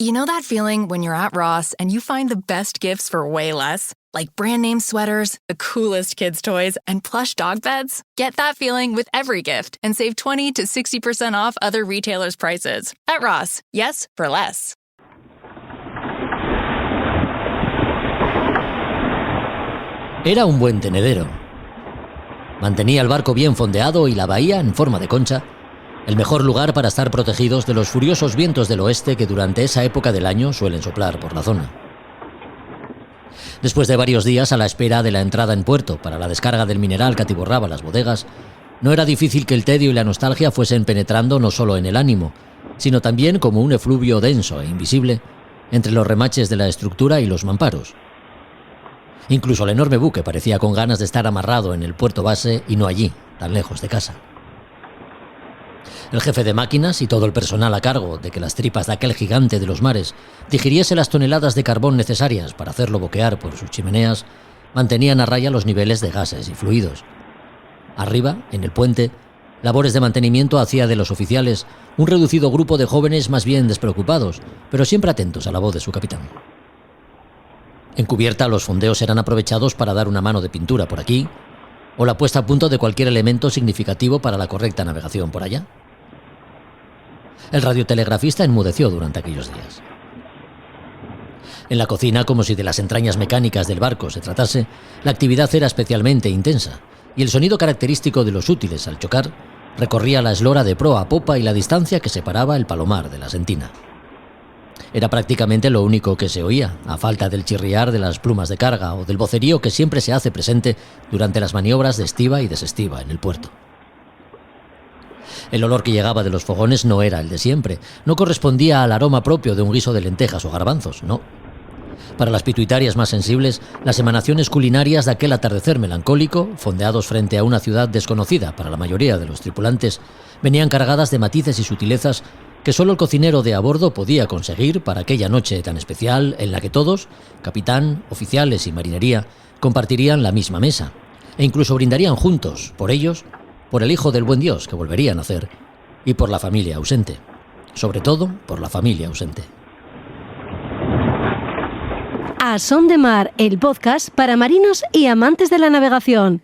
You know that feeling when you're at Ross and you find the best gifts for way less? Like brand name sweaters, the coolest kids' toys, and plush dog beds? Get that feeling with every gift and save 20 to 60% off other retailers' prices. At Ross, yes, for less. Era un buen tenedero. Mantenía el barco bien fondeado y la bahía en forma de concha, el mejor lugar para estar protegidos de los furiosos vientos del oeste que durante esa época del año suelen soplar por la zona. Después de varios días a la espera de la entrada en puerto para la descarga del mineral que atiborraba las bodegas, no era difícil que el tedio y la nostalgia fuesen penetrando no solo en el ánimo, sino también como un efluvio denso e invisible entre los remaches de la estructura y los mamparos. Incluso el enorme buque parecía con ganas de estar amarrado en el puerto base y no allí, tan lejos de casa. El jefe de máquinas y todo el personal a cargo de que las tripas de aquel gigante de los mares digiriese las toneladas de carbón necesarias para hacerlo boquear por sus chimeneas, mantenían a raya los niveles de gases y fluidos. Arriba, en el puente, labores de mantenimiento hacía de los oficiales un reducido grupo de jóvenes más bien despreocupados, pero siempre atentos a la voz de su capitán. En cubierta, los fondeos eran aprovechados para dar una mano de pintura por aquí, o la puesta a punto de cualquier elemento significativo para la correcta navegación por allá. El radiotelegrafista enmudeció durante aquellos días. En la cocina, como si de las entrañas mecánicas del barco se tratase, la actividad era especialmente intensa, y el sonido característico de los útiles al chocar recorría la eslora de proa a popa y la distancia que separaba el palomar de la sentina. Era prácticamente lo único que se oía, a falta del chirriar de las plumas de carga o del vocerío que siempre se hace presente durante las maniobras de estiva y desestiva en el puerto. El olor que llegaba de los fogones no era el de siempre, no correspondía al aroma propio de un guiso de lentejas o garbanzos, no. Para las pituitarias más sensibles, las emanaciones culinarias de aquel atardecer melancólico, fondeados frente a una ciudad desconocida para la mayoría de los tripulantes, venían cargadas de matices y sutilezas que solo el cocinero de a bordo podía conseguir para aquella noche tan especial en la que todos, capitán, oficiales y marinería, compartirían la misma mesa, e incluso brindarían juntos, por ellos, por el hijo del buen Dios que volvería a nacer, y por la familia ausente. Sobre todo, por la familia ausente. A Son de Mar, el podcast para marinos y amantes de la navegación.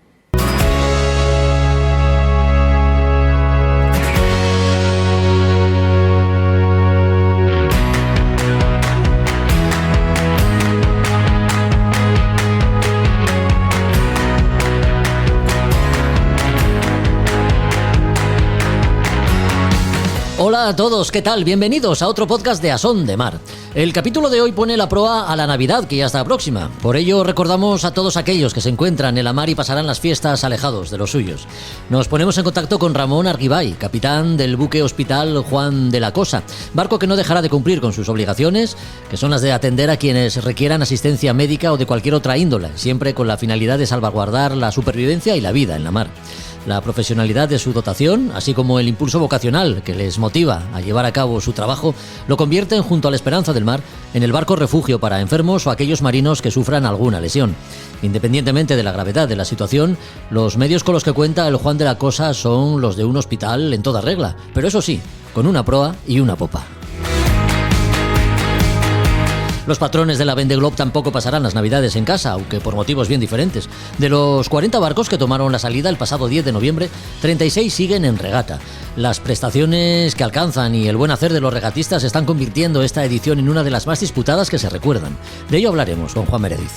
Hola a todos, ¿qué tal? Bienvenidos a otro podcast de A Son de Mar. El capítulo de hoy pone la proa a la Navidad, que ya está próxima. Por ello recordamos a todos aquellos que se encuentran en la mar y pasarán las fiestas alejados de los suyos. Nos ponemos en contacto con Ramón Arguibay, capitán del buque Hospital Juan de la Cosa, barco que no dejará de cumplir con sus obligaciones, que son las de atender a quienes requieran asistencia médica o de cualquier otra índole, siempre con la finalidad de salvaguardar la supervivencia y la vida en la mar. La profesionalidad de su dotación, así como el impulso vocacional que les motiva a llevar a cabo su trabajo, lo convierten junto a la Esperanza del Mar en el barco refugio para enfermos o aquellos marinos que sufran alguna lesión. Independientemente de la gravedad de la situación, los medios con los que cuenta el Juan de la Cosa son los de un hospital en toda regla, pero eso sí, con una proa y una popa. Los patrones de la Vendée Globe tampoco pasarán las Navidades en casa, aunque por motivos bien diferentes. De los 40 barcos que tomaron la salida el pasado 10 de noviembre, 36 siguen en regata. Las prestaciones que alcanzan y el buen hacer de los regatistas están convirtiendo esta edición en una de las más disputadas que se recuerdan. De ello hablaremos con Juan Meredith.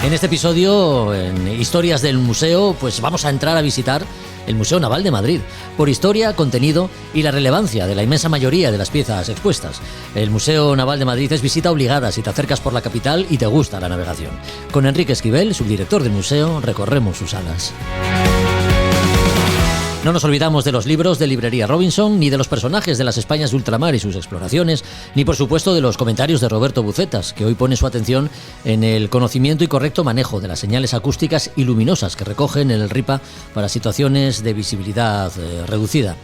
En este episodio, en Historias del Museo, pues vamos a entrar a visitar el Museo Naval de Madrid, por historia, contenido y la relevancia de la inmensa mayoría de las piezas expuestas. El Museo Naval de Madrid es visita obligada si te acercas por la capital y te gusta la navegación. Con Enrique Esquivel, subdirector del museo, recorremos sus salas. No nos olvidamos de los libros de Librería Robinson, ni de los personajes de las Españas de ultramar y sus exploraciones, ni por supuesto de los comentarios de Roberto Bucetas, que hoy pone su atención en el conocimiento y correcto manejo de las señales acústicas y luminosas que recogen en el RIPA para situaciones de visibilidad reducida.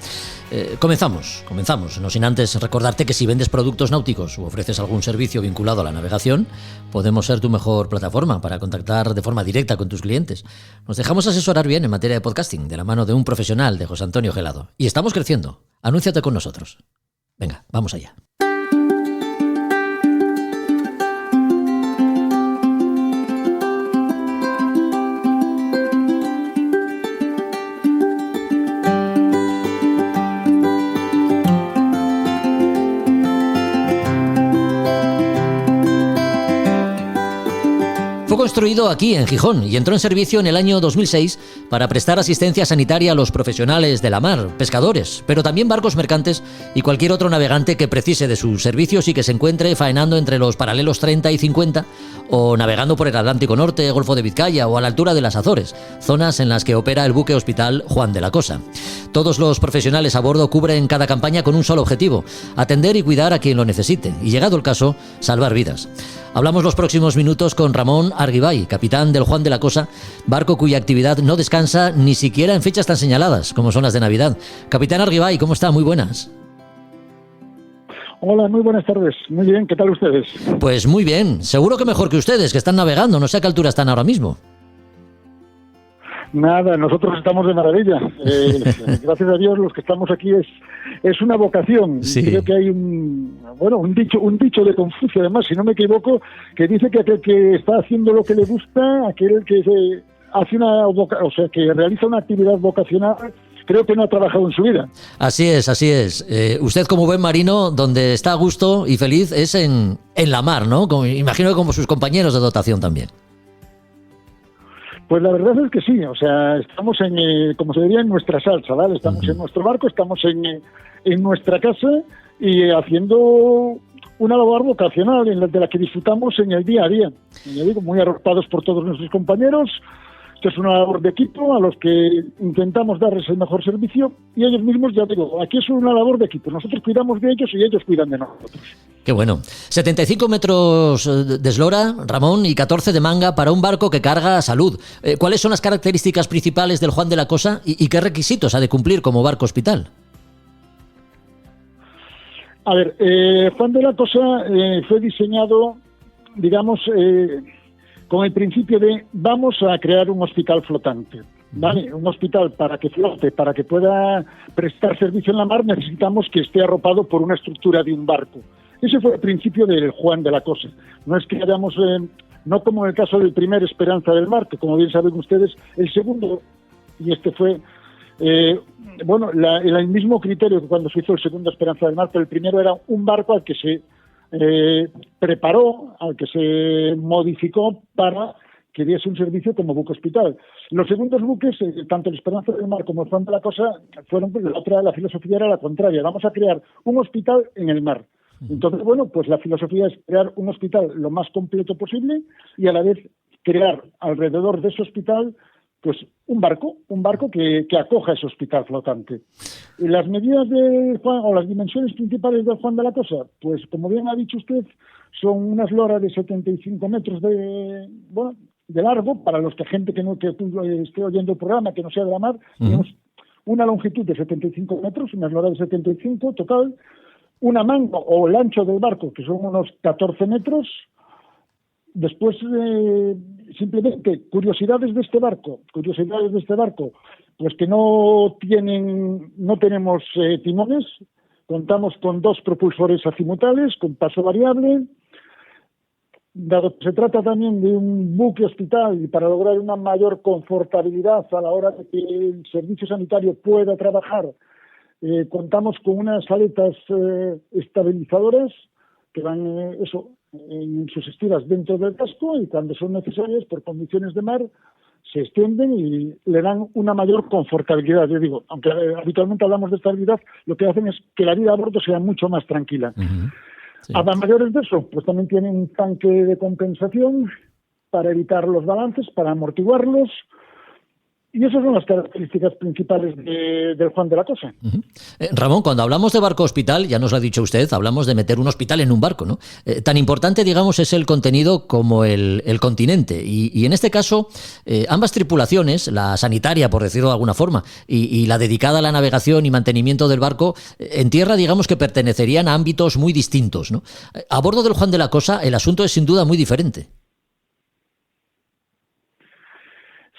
Comenzamos, no sin antes recordarte que si vendes productos náuticos u ofreces algún servicio vinculado a la navegación, podemos ser tu mejor plataforma para contactar de forma directa con tus clientes. Nos dejamos asesorar bien en materia de podcasting de la mano de un profesional, de José Antonio Gelado. Y estamos creciendo. Anúnciate con nosotros. Venga, vamos allá. Fue construido aquí, en Gijón, y entró en servicio en el año 2006 para prestar asistencia sanitaria a los profesionales de la mar, pescadores, pero también barcos mercantes y cualquier otro navegante que precise de sus servicios y que se encuentre faenando entre los paralelos 30 y 50 o navegando por el Atlántico Norte, Golfo de Vizcaya o a la altura de las Azores, zonas en las que opera el buque hospital Juan de la Cosa. Todos los profesionales a bordo cubren cada campaña con un solo objetivo: atender y cuidar a quien lo necesite y, llegado el caso, salvar vidas. Hablamos los próximos minutos con Ramón Arguibay, capitán del Juan de la Cosa, barco cuya actividad no descansa ni siquiera en fechas tan señaladas como son las de Navidad. Capitán Arguibay, ¿cómo está? Muy buenas. Hola, muy buenas tardes. Muy bien, ¿qué tal ustedes? Pues muy bien, seguro que mejor que ustedes, que están navegando, no sé a qué altura están ahora mismo. Nada, nosotros estamos de maravilla. Gracias a Dios, los que estamos aquí es una vocación. Sí. Creo que hay un dicho de Confucio, además, si no me equivoco, que dice que aquel que está haciendo lo que le gusta, aquel que hace que realiza una actividad vocacional, creo que no ha trabajado en su vida. Así es, así es. Usted, como buen marino, donde está a gusto y feliz es en la mar, ¿no? Imagino que como sus compañeros de dotación también. Pues la verdad es que sí, o sea, estamos como se diría, en nuestra salsa, ¿vale? Estamos en nuestro barco, estamos en nuestra casa y haciendo una labor vocacional de la que disfrutamos en el día a día. Y yo digo, muy arropados por todos nuestros compañeros. Esto es una labor de equipo a los que intentamos darles el mejor servicio y ellos mismos, ya digo, aquí es una labor de equipo. Nosotros cuidamos de ellos y ellos cuidan de nosotros. Qué bueno. 75 metros de eslora, Ramón, y 14 de manga para un barco que carga salud. ¿Cuáles son las características principales del Juan de la Cosa y qué requisitos ha de cumplir como barco hospital? A ver, Juan de la Cosa fue diseñado, digamos, con el principio de vamos a crear un hospital flotante, ¿vale? Un hospital para que flote, para que pueda prestar servicio en la mar, necesitamos que esté arropado por una estructura de un barco. Ese fue el principio del Juan de la Cosa. No es que hayamos, no como en el caso del primer Esperanza del Mar, que como bien saben ustedes, el segundo, y este fue, el mismo criterio que cuando se hizo el segundo Esperanza del Mar, pero el primero era un barco al que se preparó, al que se modificó para que diese un servicio como buque hospital. Los segundos buques, tanto el Esperanza del Mar como el Juan de la Cosa, la filosofía era la contraria: vamos a crear un hospital en el mar. Entonces, bueno, pues la filosofía es crear un hospital lo más completo posible y a la vez crear alrededor de ese hospital pues un barco que acoja ese hospital flotante. Y las medidas de Juan, o las dimensiones principales del Juan de la Cosa, pues como bien ha dicho usted, son unas loras de 75 metros de largo, para los que gente que esté oyendo el programa, que no sea de la mar, tenemos una longitud de 75 metros, unas loras de 75 total, una manga o el ancho del barco, que son unos 14 metros. Después, simplemente, curiosidades de este barco, pues que no tenemos timones, contamos con 2 propulsores azimutales, con paso variable. Dado que se trata también de un buque hospital y para lograr una mayor confortabilidad a la hora de que el servicio sanitario pueda trabajar, contamos con unas aletas estabilizadoras que van en sus estiras dentro del casco y cuando son necesarias por condiciones de mar se extienden y le dan una mayor confortabilidad. Yo digo, aunque habitualmente hablamos de estabilidad, lo que hacen es que la vida a bordo sea mucho más tranquila. Sí. A mayores de eso, pues también tienen un tanque de compensación para evitar los balances, para amortiguarlos. Y esas son las características principales del Juan de la Cosa. Ramón, cuando hablamos de barco hospital, ya nos lo ha dicho usted, hablamos de meter un hospital en un barco, ¿no? Tan importante, digamos, es el contenido como el continente. Y en este caso, ambas tripulaciones, la sanitaria, por decirlo de alguna forma, y la dedicada a la navegación y mantenimiento del barco, en tierra, digamos que pertenecerían a ámbitos muy distintos, ¿no? A bordo del Juan de la Cosa, el asunto es sin duda muy diferente.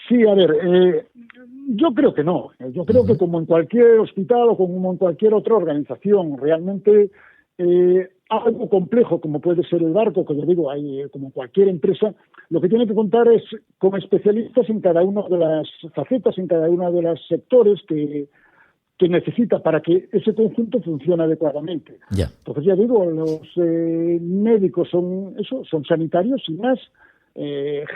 Sí, a ver, Yo creo que no. Yo creo que como en cualquier hospital o como en cualquier otra organización, realmente algo complejo como puede ser el barco, que yo digo, hay como cualquier empresa, lo que tiene que contar es con especialistas en cada una de las facetas, en cada uno de los sectores que necesita para que ese conjunto funcione adecuadamente. Yeah. Entonces, ya digo, los médicos son sanitarios y más,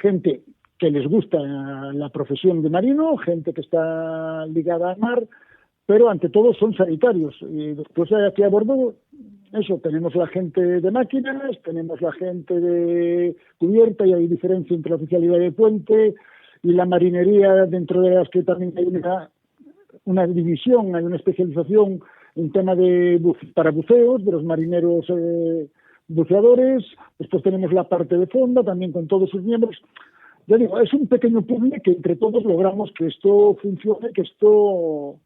gente que les gusta la profesión de marino, gente que está ligada al mar, pero ante todo son sanitarios. Y después aquí a bordo, tenemos la gente de máquinas, tenemos la gente de cubierta, y hay diferencia entre la oficialidad de puente y la marinería, dentro de las que también hay una división, hay una especialización en tema para buceos, de los marineros buceadores. Después tenemos la parte de fonda, también con todos sus miembros. Ya digo, es un pequeño puzzle que entre todos logramos que esto funcione, que esto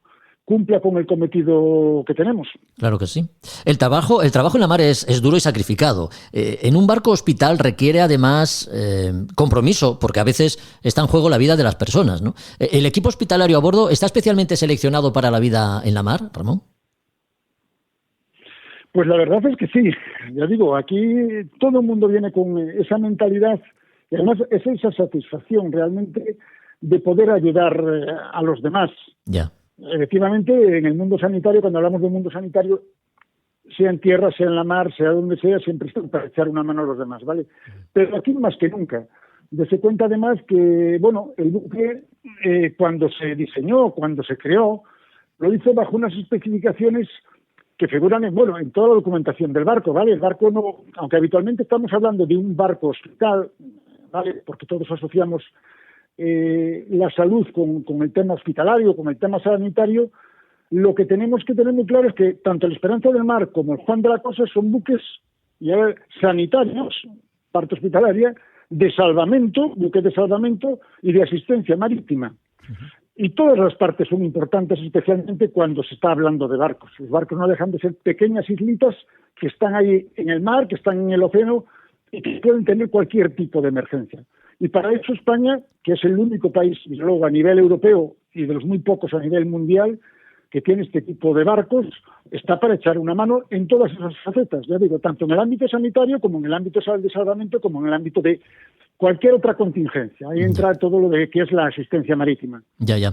cumpla con el cometido que tenemos. Claro que sí. El trabajo en la mar es duro y sacrificado. En un barco hospital requiere además compromiso, porque a veces está en juego la vida de las personas, ¿no? ¿El equipo hospitalario a bordo está especialmente seleccionado para la vida en la mar, Ramón? Pues la verdad es que sí. Ya digo, aquí todo el mundo viene con esa mentalidad y además es esa satisfacción realmente de poder ayudar a los demás. Ya. Efectivamente, en el mundo sanitario, cuando hablamos del mundo sanitario, sea en tierra, sea en la mar, sea donde sea, siempre está para echar una mano a los demás, ¿vale? Pero aquí más que nunca. Dese cuenta además que, el buque, cuando se diseñó, cuando se creó, lo hizo bajo unas especificaciones que figuran en toda la documentación del barco, ¿vale? El barco no, aunque habitualmente estamos hablando de un barco hospital, ¿vale? Porque todos asociamos la salud con el tema hospitalario, con el tema sanitario. Lo que tenemos que tener muy claro es que tanto el Esperanza del Mar como el Juan de la Cosa son buques sanitarios, parte hospitalaria, de salvamento, buques de salvamento y de asistencia marítima. Y todas las partes son importantes, especialmente cuando se está hablando de barcos. Los barcos no dejan de ser pequeñas islitas que están ahí en el mar, que están en el océano y que pueden tener cualquier tipo de emergencia. Y para eso España, que es el único país, y luego a nivel europeo y de los muy pocos a nivel mundial, que tiene este tipo de barcos, está para echar una mano en todas esas facetas, ya digo, tanto en el ámbito sanitario como en el ámbito de salvamento, como en el ámbito de cualquier otra contingencia. Ahí entra todo lo de que es la asistencia marítima. Ya.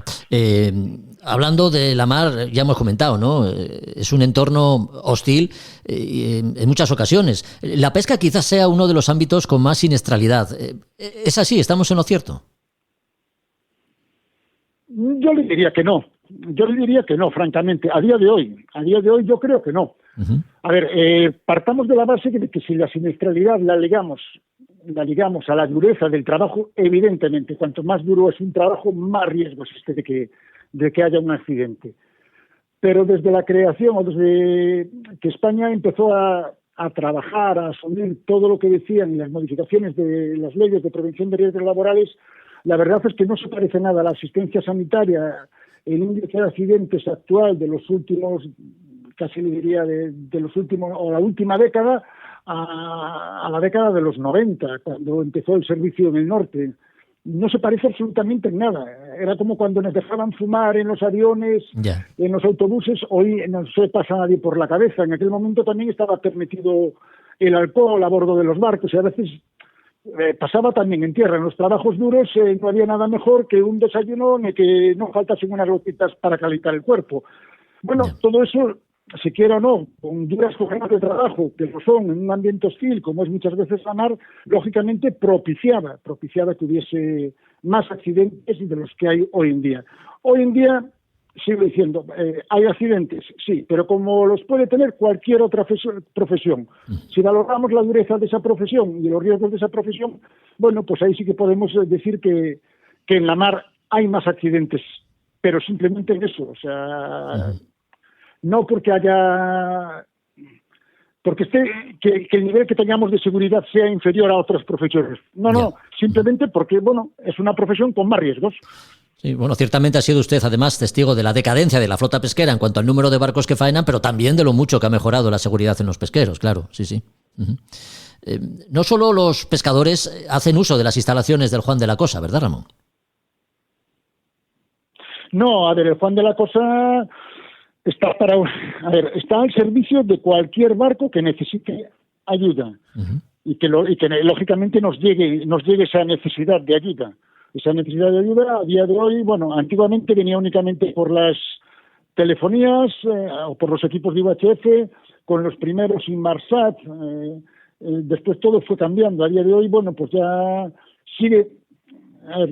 Hablando de la mar, ya hemos comentado, ¿no? Es un entorno hostil en muchas ocasiones. La pesca quizás sea uno de los ámbitos con más siniestralidad. ¿Es así? ¿Estamos en lo cierto? Yo le diría que no. Francamente. A día de hoy yo creo que no. Uh-huh. A ver, partamos de la base de que si la siniestralidad la ligamos a la dureza del trabajo, evidentemente, cuanto más duro es un trabajo, más riesgo existe de que haya un accidente. Pero desde la creación, o desde que España empezó a trabajar, a asumir todo lo que decían y las modificaciones de las leyes de prevención de riesgos laborales, la verdad es que no se parece nada a la asistencia sanitaria. El índice de accidentes actual de los últimos, casi le diría, de los últimos, o la última década, a la década de los 90, cuando empezó el servicio en el norte. No se parece absolutamente en nada. Era como cuando nos dejaban fumar en los aviones, en los autobuses. Hoy no se pasa a nadie por la cabeza. En aquel momento también estaba permitido el alcohol a bordo de los barcos y a veces pasaba también en tierra. En los trabajos duros no había nada mejor que un desayuno en el que no faltasen unas gotitas para calentar el cuerpo. Todo eso, si quiera o no, con duras jornadas de trabajo, que lo son en un ambiente hostil, como es muchas veces la mar, lógicamente propiciaba que hubiese más accidentes de los que hay hoy en día. Hoy en día, sigo diciendo, hay accidentes, sí, pero como los puede tener cualquier otra profesión. Si valoramos la dureza de esa profesión y los riesgos de esa profesión, pues ahí sí que podemos decir que en la mar hay más accidentes, pero simplemente en eso, o sea, no porque que el nivel que tengamos de seguridad sea inferior a otras profesiones. No, simplemente porque, es una profesión con más riesgos. Sí, ciertamente ha sido usted además testigo de la decadencia de la flota pesquera en cuanto al número de barcos que faenan, pero también de lo mucho que ha mejorado la seguridad en los pesqueros, claro, sí. Uh-huh. No solo los pescadores hacen uso de las instalaciones del Juan de la Cosa, ¿verdad, Ramón? No, a ver, el Juan de la Cosa está está al servicio de cualquier barco que necesite ayuda y que lógicamente nos llegue esa necesidad de ayuda. Esa necesidad de ayuda a día de hoy, bueno, antiguamente venía únicamente por las telefonías o por los equipos de UHF, con los primeros Inmarsat, después todo fue cambiando. A día de hoy, bueno, pues ya sigue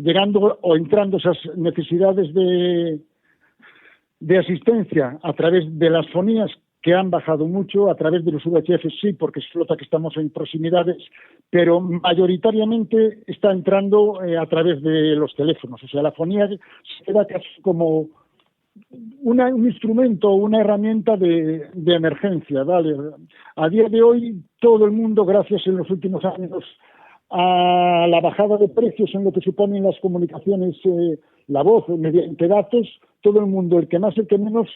llegando o entrando esas necesidades de asistencia a través de las fonías, que han bajado mucho, a través de los VHF sí, porque es flota que estamos en proximidades, pero mayoritariamente está entrando a través de los teléfonos. O sea, la fonía se queda casi como un instrumento, una herramienta de emergencia, ¿vale? A día de hoy, todo el mundo, gracias en los últimos años a la bajada de precios en lo que suponen las comunicaciones, la voz, mediante datos, todo el mundo, el que más, el que menos,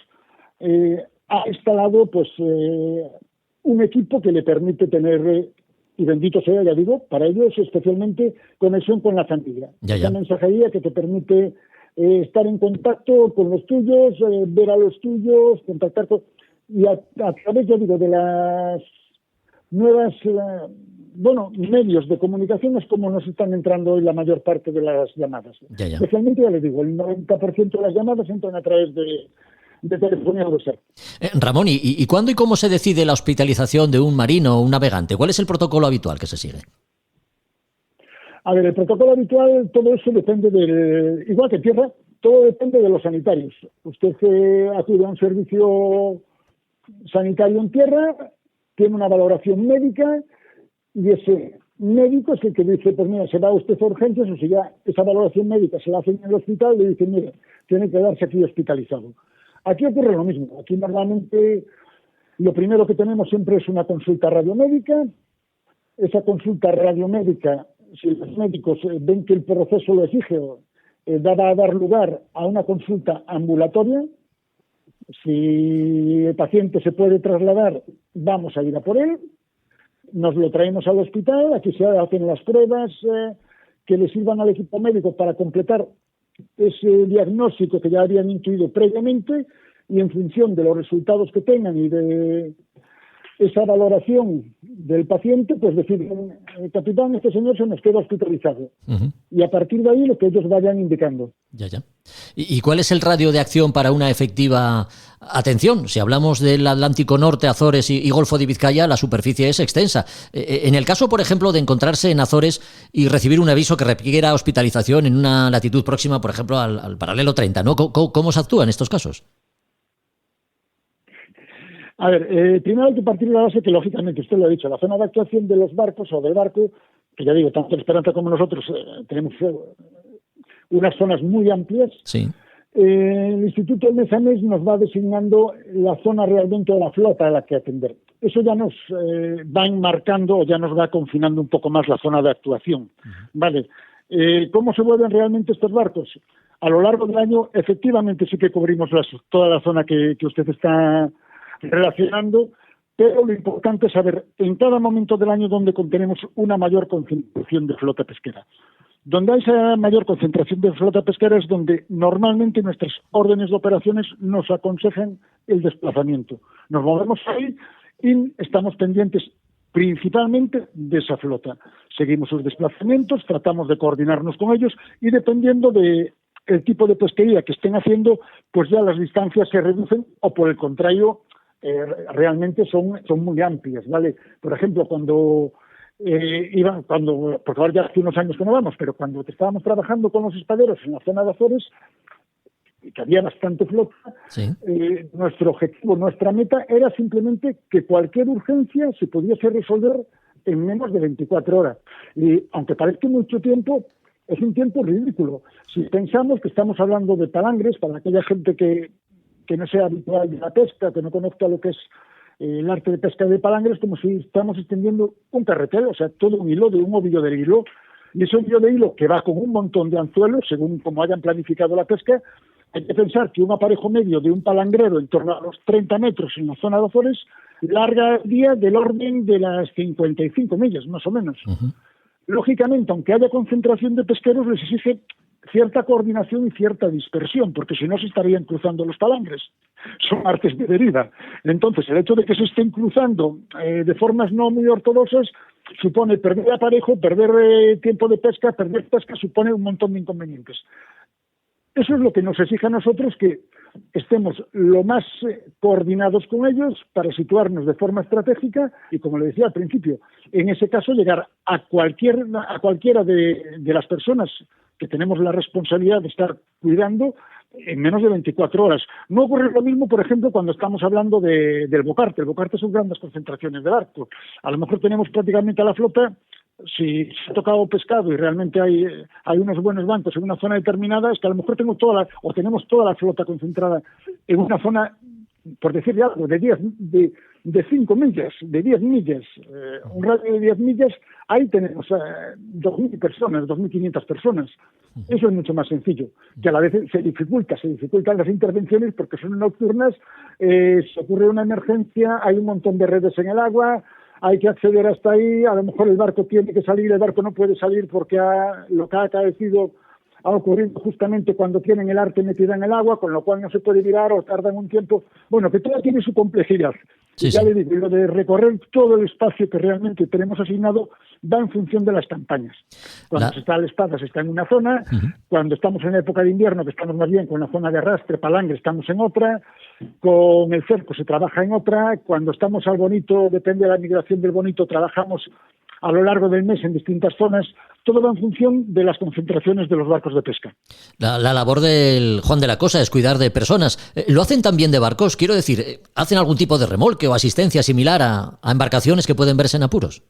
ha instalado pues un equipo que le permite tener, y bendito sea, ya digo, para ellos especialmente conexión con la familia. Esa mensajería que te permite estar en contacto con los tuyos, ver a los tuyos, contactar con... Y a través, ya digo, de las nuevas, medios de comunicación es como nos están entrando hoy la mayor parte de las llamadas. Especialmente, ya les digo, el 90% de las llamadas entran a través de telefonía universal. Ramón, ¿y cuándo y cómo se decide la hospitalización de un marino o un navegante? ¿Cuál es el protocolo habitual que se sigue? A ver, el protocolo habitual, todo eso depende igual que tierra, todo depende de los sanitarios. Usted acude a un servicio sanitario en tierra, tiene una valoración médica y ese médico es el que dice, pues mira, se va usted a urgencias, o si ya esa valoración médica se la hace en el hospital, le dice, mire, tiene que quedarse aquí hospitalizado. Aquí ocurre lo mismo. Aquí normalmente lo primero que tenemos siempre es una consulta radiomédica. Esa consulta radiomédica, si los médicos ven que el proceso lo exige, va a dar lugar a una consulta ambulatoria. Si el paciente se puede trasladar, vamos a ir a por él. Nos lo traemos al hospital, aquí se hacen las pruebas que le sirvan al equipo médico para completar ese diagnóstico que ya habían intuido previamente, y en función de los resultados que tengan y de esa valoración del paciente, pues deciden, capitán, este señor se nos queda hospitalizado. Y a partir de ahí lo que ellos vayan indicando. Ya. ¿Y cuál es el radio de acción para una efectiva atención? Si hablamos del Atlántico Norte, Azores y Golfo de Vizcaya, la superficie es extensa. En el caso, por ejemplo, de encontrarse en Azores y recibir un aviso que requiera hospitalización en una latitud próxima, por ejemplo, al paralelo 30, ¿no? ¿Cómo se actúa en estos casos? A ver, primero hay que partir de la base que, lógicamente, usted lo ha dicho, la zona de actuación de los barcos o del barco, que ya digo, tanto Esperanza como nosotros tenemos unas zonas muy amplias. Sí. El Instituto de Mesanés nos va designando la zona realmente de la flota a la que atender. Eso ya nos va enmarcando o ya nos va confinando un poco más la zona de actuación. ¿Vale? ¿Cómo se mueven realmente estos barcos? A lo largo del año, efectivamente, sí que cubrimos toda la zona que usted está relacionando, pero lo importante es saber en cada momento del año donde contenemos una mayor concentración de flota pesquera. Donde hay esa mayor concentración de flota pesquera es donde normalmente nuestras órdenes de operaciones nos aconsejan el desplazamiento. Nos movemos ahí y estamos pendientes principalmente de esa flota. Seguimos sus desplazamientos, tratamos de coordinarnos con ellos y dependiendo de el tipo de pesquería que estén haciendo, pues ya las distancias se reducen o por el contrario realmente son muy amplias, ¿vale? Por ejemplo, porque ahora ya hace unos años que no vamos, pero cuando estábamos trabajando con los espaderos en la zona de Azores, que había bastante flota, sí. Nuestro objetivo, nuestra meta era simplemente que cualquier urgencia se pudiese resolver en menos de 24 horas. Y aunque parezca mucho tiempo, es un tiempo ridículo. Si pensamos que estamos hablando de palangres, para aquella gente que no sea habitual de la pesca, que no conozca lo que es el arte de pesca de palangres, como si estamos extendiendo un carretel, o sea, todo un hilo de un ovillo de hilo, y ese ovillo de hilo que va con un montón de anzuelos, según como hayan planificado la pesca. Hay que pensar que un aparejo medio de un palangrero en torno a los 30 metros en la zona de Azores larga el día del orden de las 55 millas, más o menos. Lógicamente, aunque haya concentración de pesqueros, les exige cierta coordinación y cierta dispersión, porque si no se estarían cruzando los palangres. Son artes de deriva. Entonces, el hecho de que se estén cruzando de formas no muy ortodoxas supone perder aparejo, perder tiempo de pesca, perder pesca, supone un montón de inconvenientes. Eso es lo que nos exige a nosotros, que estemos lo más coordinados con ellos para situarnos de forma estratégica y, como le decía al principio, en ese caso llegar a cualquiera de las personas que tenemos la responsabilidad de estar cuidando en menos de 24 horas. No ocurre lo mismo, por ejemplo, cuando estamos hablando del Bocarte. El Bocarte son grandes concentraciones de barcos. A lo mejor tenemos prácticamente a la flota, si se ha tocado pescado y realmente hay unos buenos bancos en una zona determinada, es que a lo mejor tenemos toda la flota concentrada en una zona, por decirle algo, de 5 millas, de 10 millas, un radio de 10 millas, ahí tenemos 2.000 personas, 2.500 personas. Eso es mucho más sencillo, que a la vez se dificultan las intervenciones porque son nocturnas, se ocurre una emergencia, hay un montón de redes en el agua, hay que acceder hasta ahí, a lo mejor el barco tiene que salir, el barco no puede salir porque lo que ha acaecido ha ocurrido justamente cuando tienen el arte metida en el agua, con lo cual no se puede virar o tardan un tiempo. Bueno, que todo tiene su complejidad. Sí, ya sí. le digo, lo de recorrer todo el espacio que realmente tenemos asignado va en función de las campañas. Cuando se está a la espada se está en una zona, cuando estamos en época de invierno, que estamos más bien con la zona de arrastre, palangre, estamos en otra, con el cerco se trabaja en otra, cuando estamos al bonito, depende de la migración del bonito, trabajamos a lo largo del mes en distintas zonas. Todo va en función de las concentraciones de los barcos de pesca. La labor del Juan de la Cosa es cuidar de personas. ¿Lo hacen también de barcos? Quiero decir, ¿hacen algún tipo de remolque o asistencia similar a embarcaciones que pueden verse en apuros?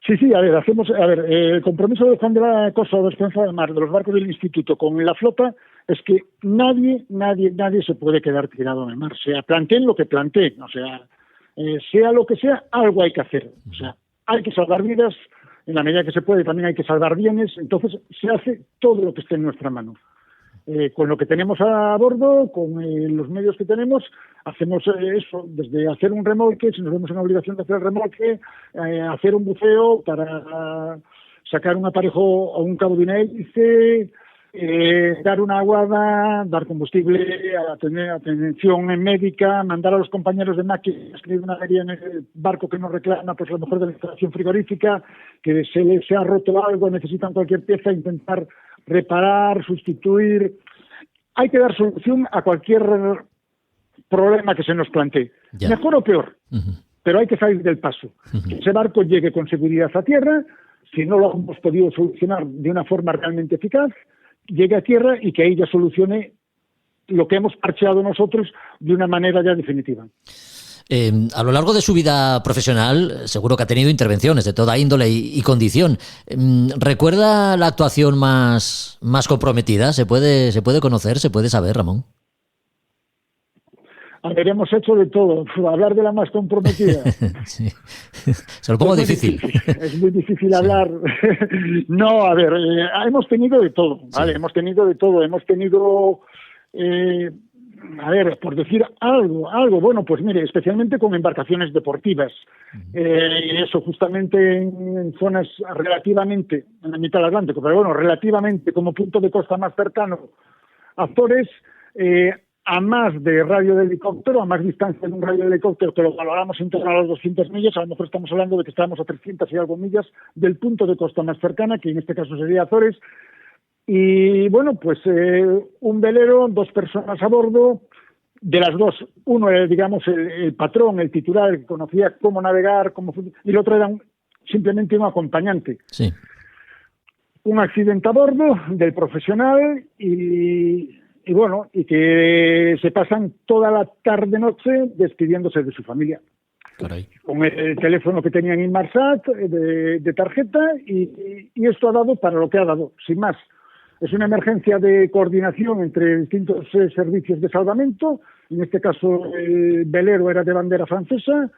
Sí, el compromiso de Juan de la Cosa o de Esperanza del Mar, de los barcos del Instituto con la flota, es que nadie se puede quedar tirado en el mar. Sea planteen lo que planteen, sea lo que sea, algo hay que hacer. O sea, hay que salvar vidas, en la medida que se puede también hay que salvar bienes, entonces se hace todo lo que esté en nuestra mano. Con lo que tenemos a bordo, con los medios que tenemos, hacemos eso, desde hacer un remolque, si nos vemos en obligación de hacer el remolque, hacer un buceo para sacar un aparejo o un cabo de una hélice, dar una aguada, dar combustible, atención médica, mandar a los compañeros de máquina a escribir una avería en el barco que nos reclama, pues a lo mejor de la instalación frigorífica, que se ha roto algo, necesitan cualquier pieza, intentar reparar, sustituir. Hay que dar solución a cualquier problema que se nos plantee, mejor o peor, pero hay que salir del paso. Que ese barco llegue con seguridad a tierra, si no lo hemos podido solucionar de una forma realmente eficaz, llegue a tierra y que ahí ya solucione lo que hemos parcheado nosotros de una manera ya definitiva. A lo largo de su vida profesional, seguro que ha tenido intervenciones de toda índole y condición. ¿Recuerda la actuación más comprometida? ¿Se puede conocer, se puede saber, Ramón? A ver, hemos hecho de todo. Hablar de la más comprometida. Sí. Se lo pongo difícil. Es muy difícil hablar. No, a ver, hemos tenido de todo, ¿vale? Sí. Hemos tenido de todo. Hemos tenido... a ver, por decir algo, bueno, pues mire, especialmente con embarcaciones deportivas, eso justamente en zonas relativamente, en la mitad del Atlántico, pero bueno, relativamente como punto de costa más cercano a Azores, a más de radio de helicóptero, a más distancia de un radio de helicóptero, que lo valoramos en torno a las 200 millas, a lo mejor estamos hablando de que estamos a 300 y algo millas del punto de costa más cercana, que en este caso sería Azores. Y bueno, pues un velero, 2 personas a bordo, de las 2, uno era, digamos, el patrón, el titular, el que conocía cómo navegar, y el otro era simplemente un acompañante. Sí. Un accidente a bordo del profesional y bueno, y que se pasan toda la tarde-noche despidiéndose de su familia. Caray. Con el teléfono que tenían Inmarsat de tarjeta y esto ha dado para lo que ha dado, sin más. Es una emergencia de coordinación entre distintos servicios de salvamento. En este caso, el velero era de bandera francesa.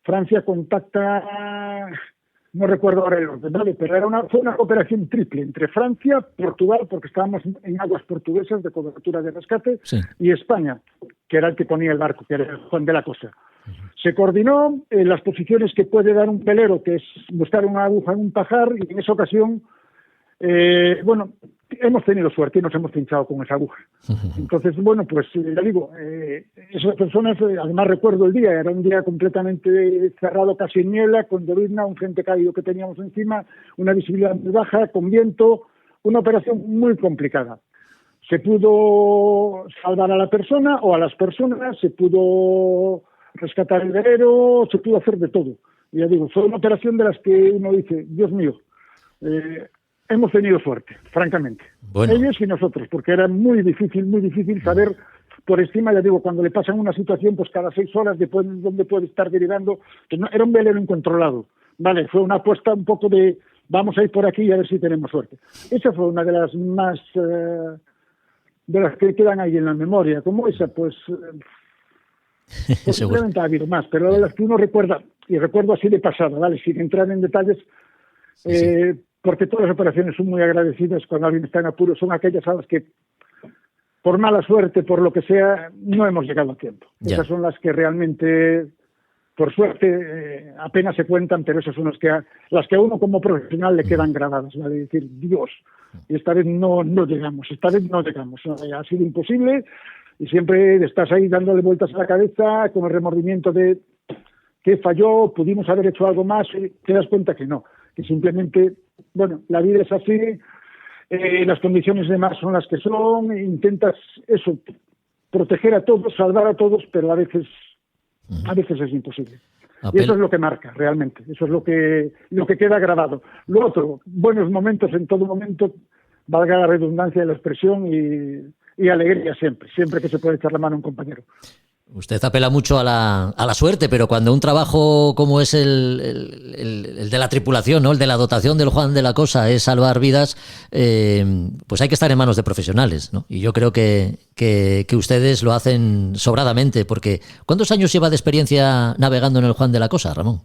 Francia contacta, no recuerdo ahora el orden, ¿vale? Pero fue una operación triple entre Francia, Portugal, porque estábamos en aguas portuguesas de cobertura de rescate, sí, y España, que era el que ponía el barco, que era el Juan de la Cosa. Se coordinó las posiciones que puede dar un velero, que es buscar una aguja en un pajar, y en esa ocasión bueno, hemos tenido suerte y nos hemos pinchado con esa aguja. Entonces, bueno, pues ya digo, esas personas, además recuerdo el día, era un día completamente cerrado, casi en niebla, con llovizna, un frente cálido que teníamos encima, una visibilidad muy baja, con viento, una operación muy complicada. Se pudo salvar a la persona o a las personas, se pudo rescatar el velero, se pudo hacer de todo. Y ya digo, fue una operación de las que uno dice, Dios mío, hemos tenido suerte, francamente. Bueno. Ellos y nosotros, porque era muy difícil saber por encima, ya digo, cuando le pasan una situación, pues cada 6 horas después dónde puede estar derivando, que no, era un velero incontrolado. Vale, fue una apuesta un poco de vamos a ir por aquí y a ver si tenemos suerte. Esa fue una de las más de las que quedan ahí en la memoria. Como esa, pues posiblemente ha habido más, pero de las que uno recuerda, y recuerdo así de pasada, ¿vale? Sin entrar en detalles, porque todas las operaciones son muy agradecidas cuando alguien está en apuro, son aquellas a las que, por mala suerte, por lo que sea, no hemos llegado a tiempo. Ya. Esas son las que realmente, por suerte, apenas se cuentan, pero esas son las que a uno como profesional le quedan grabadas, ¿vale? Es decir, Dios, esta vez no llegamos, ha sido imposible, y siempre estás ahí dándole vueltas a la cabeza con el remordimiento de que falló, pudimos haber hecho algo más, y te das cuenta que no, que simplemente, bueno, la vida es así, las condiciones de mar son las que son, intentas eso, proteger a todos, salvar a todos, pero a veces es imposible. Y eso es lo que marca realmente, eso es lo que queda grabado. Lo otro, buenos momentos en todo momento, valga la redundancia de la expresión, y alegría siempre que se puede echar la mano a un compañero. Usted apela mucho a la suerte, pero cuando un trabajo como es el de la tripulación, ¿no? El de la dotación del Juan de la Cosa es salvar vidas, pues hay que estar en manos de profesionales, ¿no? Y yo creo que ustedes lo hacen sobradamente, porque ¿cuántos años lleva de experiencia navegando en el Juan de la Cosa, Ramón?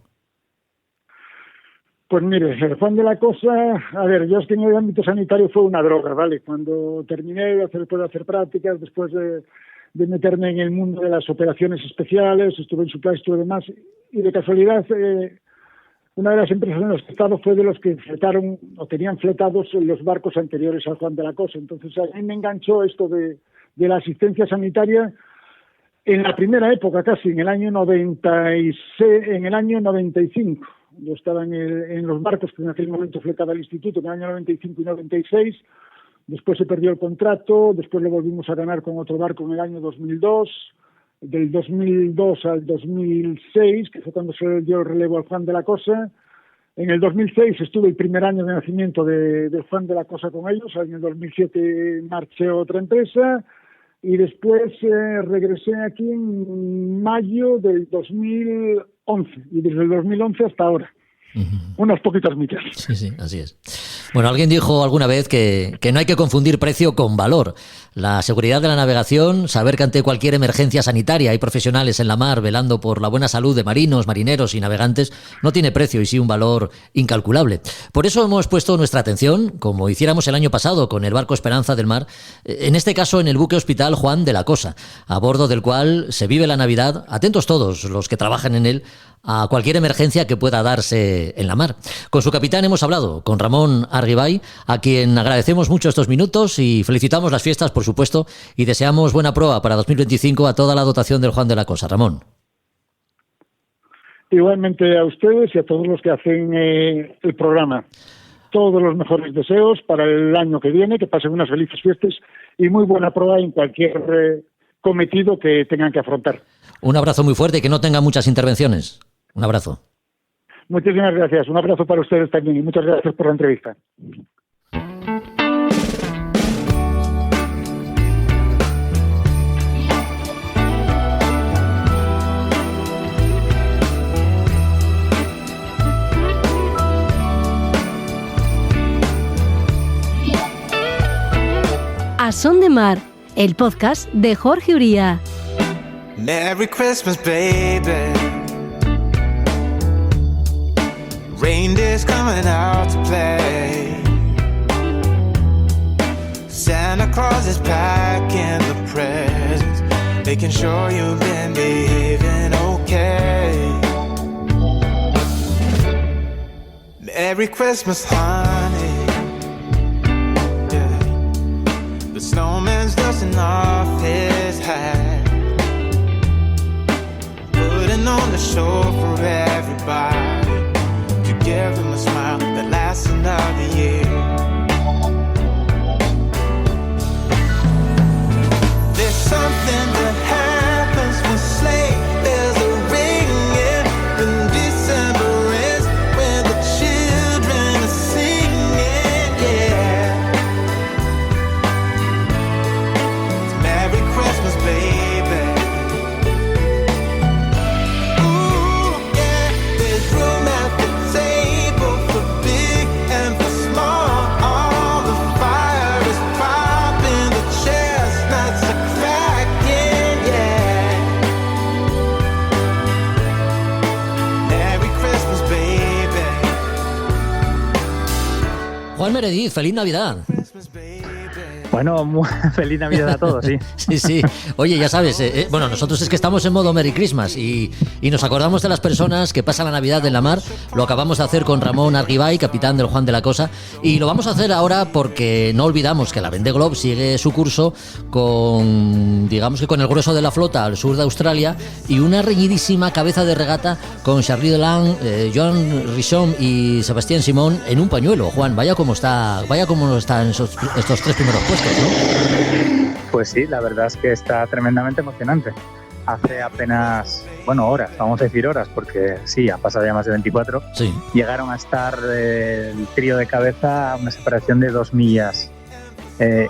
Pues mire, el Juan de la Cosa, a ver, yo es que en el ámbito sanitario fue una droga, ¿vale? Cuando terminé después de hacer prácticas, después de meterme en el mundo de las operaciones especiales, estuve en supply, estuve demás, y de casualidad una de las empresas en las que he estado fue de los que fletaron o tenían fletados los barcos anteriores al Juan de la Cosa. Entonces a mí me enganchó esto de la asistencia sanitaria en la primera época, casi en el año 95. Yo estaba en los barcos que en aquel momento fletaba el instituto, en el año 95 y 96. Después se perdió el contrato, después lo volvimos a ganar con otro barco en el año 2002, del 2002 al 2006, que fue cuando se dio el relevo al Juan de la Cosa. En el 2006 estuve el primer año de nacimiento del Juan de la Cosa con ellos, en el 2007 marché a otra empresa, y después regresé aquí en mayo del 2011, y desde el 2011 hasta ahora. Unas poquitas millas. Sí, así es. Bueno, alguien dijo alguna vez que no hay que confundir precio con valor. La seguridad de la navegación, saber que ante cualquier emergencia sanitaria hay profesionales en la mar velando por la buena salud de marinos, marineros y navegantes, no tiene precio y sí un valor incalculable. Por eso hemos puesto nuestra atención, como hiciéramos el año pasado con el barco Esperanza del Mar, en este caso en el buque hospital Juan de la Cosa, a bordo del cual se vive la Navidad, atentos todos los que trabajan en él, a cualquier emergencia que pueda darse en la mar. Con su capitán hemos hablado, con Ramón Argibay, a quien agradecemos mucho estos minutos y felicitamos las fiestas, por supuesto, y deseamos buena proa para 2025 a toda la dotación del Juan de la Cosa. Ramón. Igualmente a ustedes y a todos los que hacen el programa. Todos los mejores deseos para el año que viene, que pasen unas felices fiestas y muy buena proa en cualquier cometido que tengan que afrontar. Un abrazo muy fuerte y que no tenga muchas intervenciones. Un abrazo. Muchísimas gracias. Un abrazo para ustedes también y muchas gracias por la entrevista. A Son de Mar, el podcast de Jorge Uría. Merry Christmas, baby. Reindeer's coming out to play. Santa Claus is packing the presents, making sure you've been behaving okay. Merry Christmas, honey. dusting off his hat, putting on the show for everybody, to give him a smile that lasts another year. There's something that happens when sleigh bells are ringing, when December ends, when the children are singing, yeah. It's Merry Christmas, baby. Ooh, yeah. There's room at the table for big and for small. All the fire is popping, the chestnuts are cracking, yeah. Merry Christmas, baby. Juan Meredith, feliz Navidad. Christmas, baby. Bueno, feliz Navidad a todos, sí. Sí, sí. Oye, ya sabes, bueno, nosotros es que estamos en modo Merry Christmas y nos acordamos de las personas que pasan la Navidad en la mar. Lo acabamos de hacer con Ramón Argibay, capitán del Juan de la Cosa, y lo vamos a hacer ahora porque no olvidamos que la Vendée Globe sigue su curso con, digamos que con el grueso de la flota al sur de Australia y una reñidísima cabeza de regata con Charlie Delang, Joan Richomme y Sebastián Simón en un pañuelo. Juan, vaya cómo están estos tres primeros puestos, ¿no? Pues sí, la verdad es que está tremendamente emocionante. Hace apenas, horas, vamos a decir horas, porque sí, han pasado ya más de 24. Sí. Llegaron a estar el trío de cabeza a una separación de 2 millas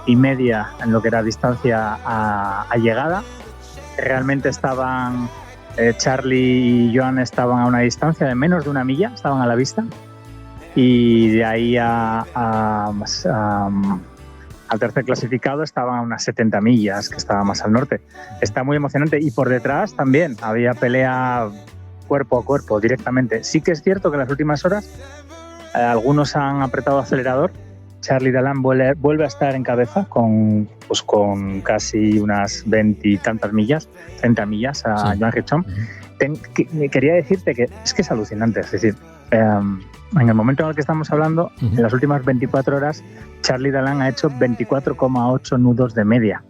y media en lo que era distancia a llegada. Realmente estaban, Charlie y Joan estaban a una distancia de menos de 1 milla, estaban a la vista. Y de ahí al tercer clasificado estaban a unas 70 millas, que estaba más al norte. Está muy emocionante. Y por detrás también había pelea cuerpo a cuerpo directamente. Sí que es cierto que en las últimas horas algunos han apretado acelerador. Charlie Delang vuelve a estar en cabeza con casi unas 20 y tantas millas, 30 millas a Joan Richomme. Quería decirte que es alucinante. Es decir, en el momento en el que estamos hablando, en las últimas 24 horas, Charlie Delang ha hecho 24,8 nudos de media,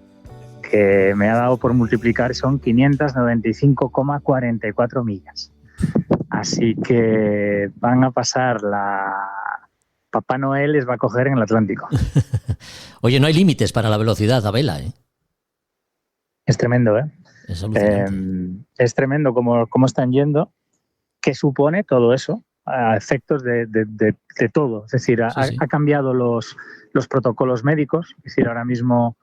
que me ha dado por multiplicar, son 595,44 millas. Así que van a pasar Papá Noel les va a coger en el Atlántico. Oye, no hay límites para la velocidad a vela, ¿eh? Es tremendo, ¿eh? Es alucinante. Es tremendo cómo están yendo. ¿Qué supone todo eso? A efectos de todo. Es decir, ha cambiado los protocolos médicos. Es decir, ahora mismo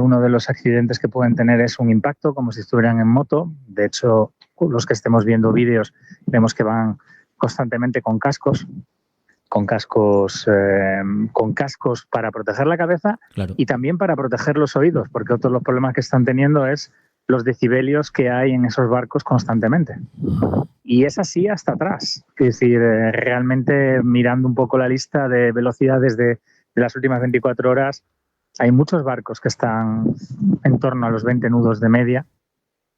uno de los accidentes que pueden tener es un impacto, como si estuvieran en moto. De hecho, los que estemos viendo vídeos vemos que van constantemente con cascos para proteger la cabeza, claro, y también para proteger los oídos, porque otro de los problemas que están teniendo es los decibelios que hay en esos barcos constantemente. Y es así hasta atrás. Es decir, realmente mirando un poco la lista de velocidades de las últimas 24 horas, hay muchos barcos que están en torno a los 20 nudos de media,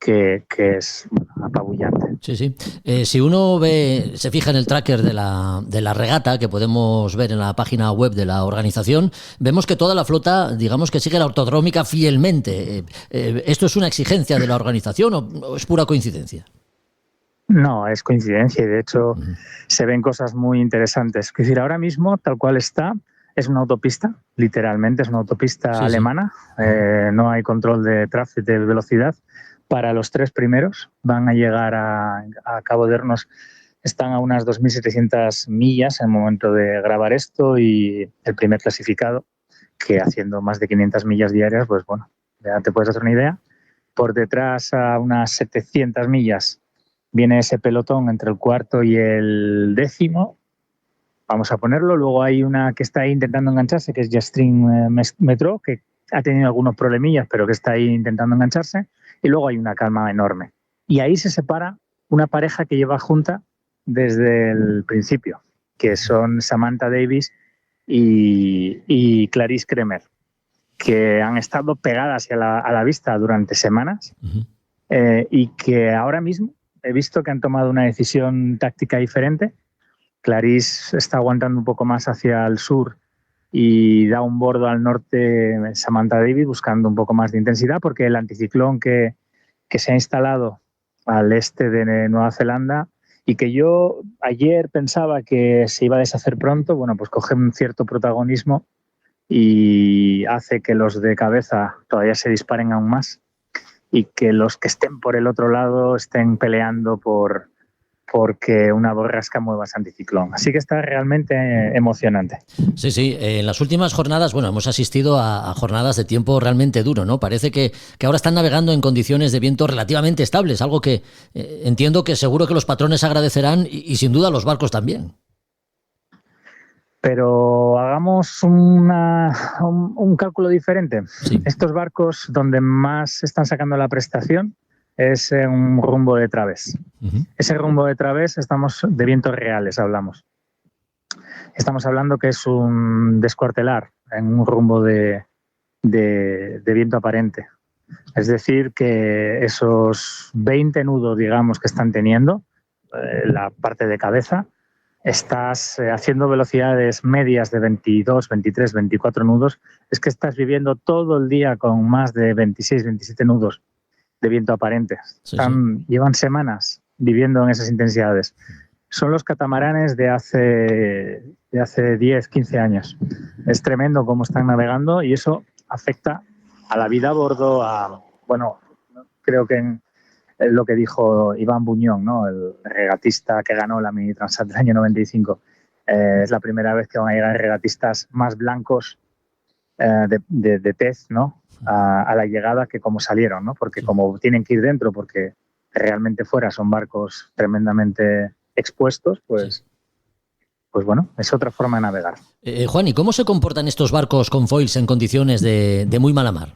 que es apabullante. Sí, sí. Si uno se fija en el tracker de la regata, que podemos ver en la página web de la organización, vemos que toda la flota, digamos que sigue la ortodrómica fielmente. ¿Esto es una exigencia de la organización o es pura coincidencia? No, es coincidencia y de hecho se ven cosas muy interesantes. Es decir, ahora mismo, tal cual está, es una autopista, literalmente, es una autopista alemana. No hay control de tráfico, de velocidad. Para los 3 primeros van a llegar a Cabo de Hornos, están a unas 2.700 millas en el momento de grabar esto, y el primer clasificado, que haciendo más de 500 millas diarias, pues bueno, ya te puedes hacer una idea. Por detrás, a unas 700 millas, viene ese pelotón entre el cuarto y el 10º. Vamos a ponerlo. Luego hay una que está ahí intentando engancharse, que es Jetstream Metro, que ha tenido algunos problemillas, pero que está ahí intentando engancharse. Y luego hay una calma enorme. Y ahí se separa una pareja que lleva junta desde el principio, que son Samantha Davis y Clarisse Kremer, que han estado pegadas a la vista durante semanas, y que ahora mismo he visto que han tomado una decisión táctica diferente. Clarisse está aguantando un poco más hacia el sur y da un bordo al norte Samantha David buscando un poco más de intensidad, porque el anticiclón que se ha instalado al este de Nueva Zelanda y que yo ayer pensaba que se iba a deshacer pronto, bueno, pues coge un cierto protagonismo y hace que los de cabeza todavía se disparen aún más y que los que estén por el otro lado estén peleando porque una borrasca mueva ese anticiclón. Así que está realmente emocionante. Sí, sí. En las últimas jornadas, bueno, hemos asistido a jornadas de tiempo realmente duro, ¿no? Parece que ahora están navegando en condiciones de viento relativamente estables, algo que entiendo que seguro que los patrones agradecerán y sin duda los barcos también. Pero hagamos un cálculo diferente. Sí. Estos barcos donde más están sacando la prestación es en un rumbo de través. Uh-huh. Ese rumbo de través, estamos de vientos reales, hablamos. Estamos hablando que es un descuartelar en un rumbo de viento aparente. Es decir, que esos 20 nudos, digamos, que están teniendo, la parte de cabeza, estás haciendo velocidades medias de 22, 23, 24 nudos. Es que estás viviendo todo el día con más de 26, 27 nudos de viento aparente. Sí. Llevan semanas viviendo en esas intensidades. Son los catamaranes de hace 10, 15 años. Es tremendo cómo están navegando y eso afecta a la vida a bordo, bueno, creo que en lo que dijo Iván Buñón, ¿no? El regatista que ganó la Mini Transat del año 95. Es la primera vez que van a llegar regatistas más blancos de tez, ¿no? A la llegada que como salieron, ¿no? Porque como tienen que ir dentro, porque realmente fuera son barcos tremendamente expuestos, pues bueno, es otra forma de navegar. Juan, ¿y cómo se comportan estos barcos con foils en condiciones de muy mala mar?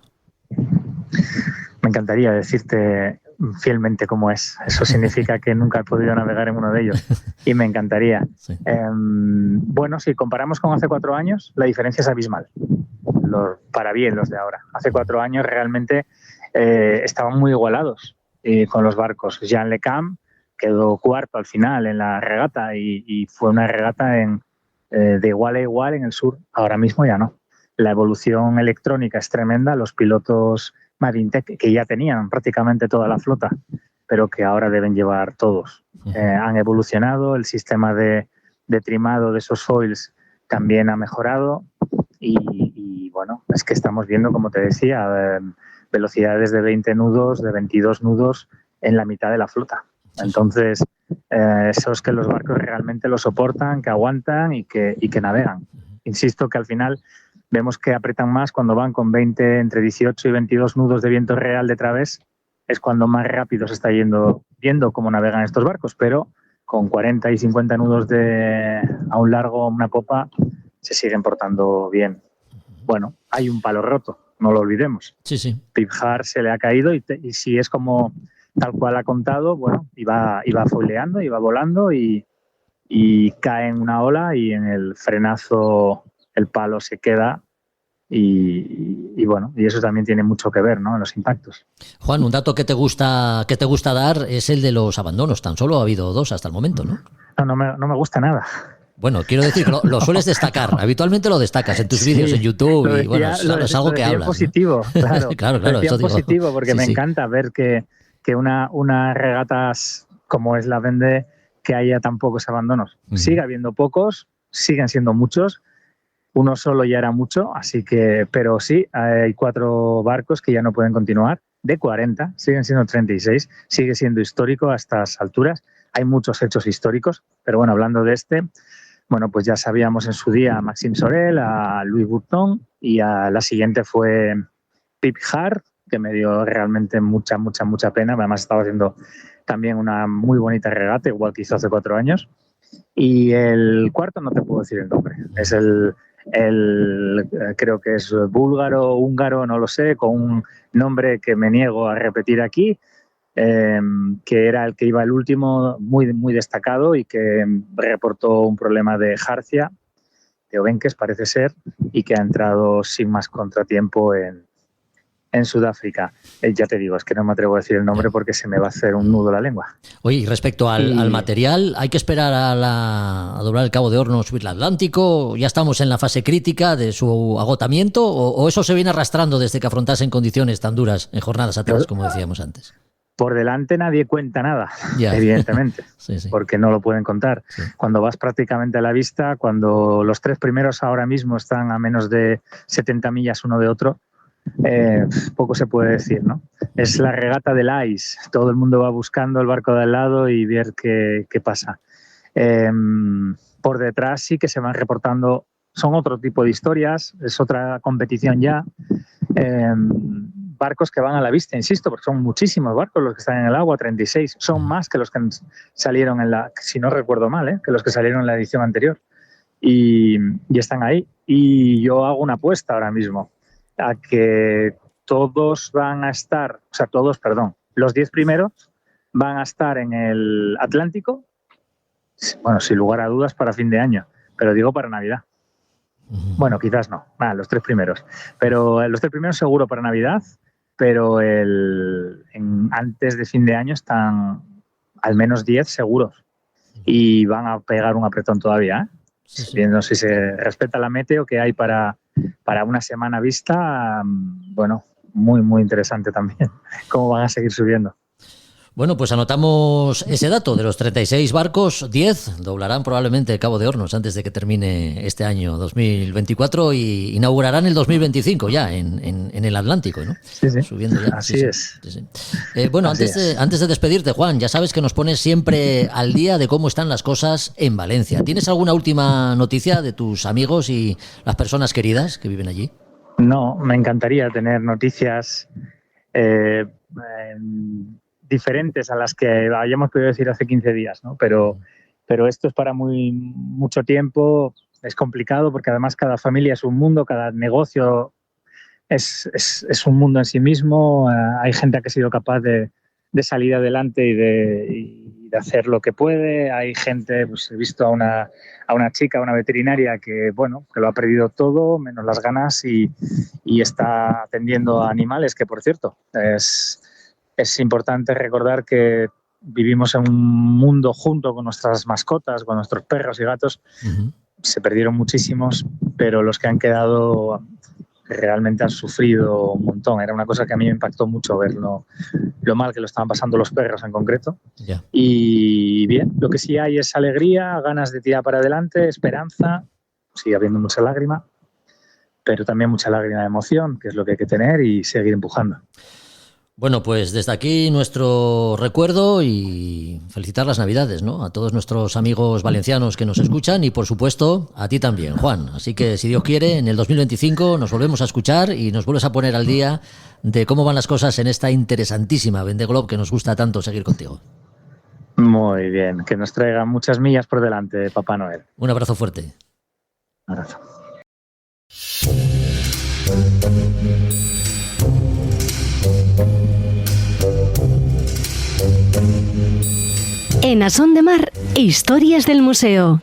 Me encantaría decirte fielmente cómo es. Eso significa que nunca he podido navegar en uno de ellos y me encantaría. Sí. Bueno, si comparamos con hace 4 años, la diferencia es abismal. Para bien los de ahora. Hace 4 años realmente estaban muy igualados con los barcos. Jean Le Cam quedó cuarto al final en la regata y fue una regata de igual a igual en el sur. Ahora mismo ya no. La evolución electrónica es tremenda. Los pilotos Marintec, que ya tenían prácticamente toda la flota, pero que ahora deben llevar todos. Han evolucionado, el sistema de trimado de esos foils también ha mejorado y bueno, es que estamos viendo, como te decía, velocidades de 20 nudos, de 22 nudos en la mitad de la flota. Entonces, eso es que los barcos realmente lo soportan, que aguantan y que navegan. Insisto que al final vemos que apretan más cuando van con 20, entre 18 y 22 nudos de viento real de través, es cuando más rápido se está viendo cómo navegan estos barcos, pero con 40 y 50 nudos a un largo, una popa, se siguen portando bien. Bueno, hay un palo roto, no lo olvidemos. Sí. Pip Hart se le ha caído y si es como tal cual ha contado, bueno, iba foileando, iba volando y cae en una ola y en el frenazo el palo se queda y bueno, y eso también tiene mucho que ver, ¿no? En los impactos. Juan, un dato que te gusta dar es el de los abandonos. Tan solo ha habido 2 hasta el momento, ¿no? No me gusta nada. Bueno, quiero decir, lo sueles destacar. Habitualmente lo destacas en tus vídeos en YouTube y bueno, es algo que hablas. Positivo, ¿no? Claro. claro. Eso positivo, porque me encanta ver que una regatas como es la Vendée, que haya tan pocos abandonos. Sigue habiendo pocos, siguen siendo muchos. Uno solo ya era mucho, así que, pero sí, hay 4 barcos que ya no pueden continuar. De 40, siguen siendo 36, sigue siendo histórico a estas alturas. Hay muchos hechos históricos, pero bueno, hablando de bueno, pues ya sabíamos en su día a Maxime Sorel, a Louis Bourton y a la siguiente fue Pip Hart, que me dio realmente mucha pena. Además estaba haciendo también una muy bonita regata, igual que hizo hace 4 años. Y el cuarto no te puedo decir el nombre. Es creo que es búlgaro, húngaro, no lo sé, con un nombre que me niego a repetir aquí, que era el que iba el último, muy, muy destacado y que reportó un problema de jarcia, de Obenques parece ser, y que ha entrado sin más contratiempo en en Sudáfrica. Ya te digo, es que no me atrevo a decir el nombre porque se me va a hacer un nudo la lengua. Oye, y respecto al material, ¿hay que esperar a doblar el Cabo de Hornos, subir el Atlántico? ¿Ya estamos en la fase crítica de su agotamiento? ¿O eso se viene arrastrando desde que afrontasen condiciones tan duras en jornadas atrás, como decíamos antes? Por delante nadie cuenta nada, evidentemente, sí. Porque no lo pueden contar. Sí. Cuando vas prácticamente a la vista, cuando los 3 primeros ahora mismo están a menos de 70 millas uno de otro, poco se puede decir, ¿no? Es la regata del ice, todo el mundo va buscando el barco de al lado y ver qué pasa. Por detrás sí que se van reportando, son otro tipo de historias, es otra competición ya, barcos que van a la vista, insisto, porque son muchísimos barcos los que están en el agua, 36, son más que los que salieron si no recuerdo mal, que los que salieron en la edición anterior, y están ahí. Y yo hago una apuesta ahora mismo a que los 10 primeros van a estar en el Atlántico, bueno, sin lugar a dudas para fin de año, pero digo para Navidad. Bueno, quizás no, los 3 primeros, pero los 3 primeros seguro para Navidad, pero antes de fin de año están al menos 10 seguros y van a pegar un apretón todavía, Sí. Viendo si se respeta la meteo que hay para una semana vista, bueno, muy, muy interesante también cómo van a seguir subiendo. Bueno, pues anotamos ese dato. De los 36 barcos, 10 doblarán probablemente el Cabo de Hornos antes de que termine este año 2024 y inaugurarán el 2025 ya en el Atlántico, ¿no? Sí, sí. Subiendo ya. Así es. Sí. Bueno, antes de despedirte, Juan, ya sabes que nos pones siempre al día de cómo están las cosas en Valencia. ¿Tienes alguna última noticia de tus amigos y las personas queridas que viven allí? No, me encantaría tener noticias diferentes a las que hayamos podido decir hace 15 días, ¿no? Pero esto es para mucho tiempo, es complicado porque además cada familia es un mundo, cada negocio es un mundo en sí mismo, hay gente que ha sido capaz de salir adelante y de hacer lo que puede, hay gente, pues he visto a una chica, a una veterinaria que lo ha perdido todo, menos las ganas y está atendiendo a animales, que por cierto, es importante recordar que vivimos en un mundo junto con nuestras mascotas, con nuestros perros y gatos. Uh-huh. Se perdieron muchísimos, pero los que han quedado realmente han sufrido un montón. Era una cosa que a mí me impactó mucho ver lo mal que lo estaban pasando los perros en concreto. Yeah. Y bien, lo que sí hay es alegría, ganas de tirar para adelante, esperanza, sigue habiendo mucha lágrima, pero también mucha lágrima de emoción, que es lo que hay que tener y seguir empujando. Bueno, pues desde aquí nuestro recuerdo y felicitar las Navidades, ¿no? A todos nuestros amigos valencianos que nos escuchan y, por supuesto, a ti también, Juan. Así que, si Dios quiere, en el 2025 nos volvemos a escuchar y nos vuelves a poner al día de cómo van las cosas en esta interesantísima Vendée Globe que nos gusta tanto seguir contigo. Muy bien, que nos traiga muchas millas por delante, Papá Noel. Un abrazo fuerte. Un abrazo. En A Son de Mar, historias del museo.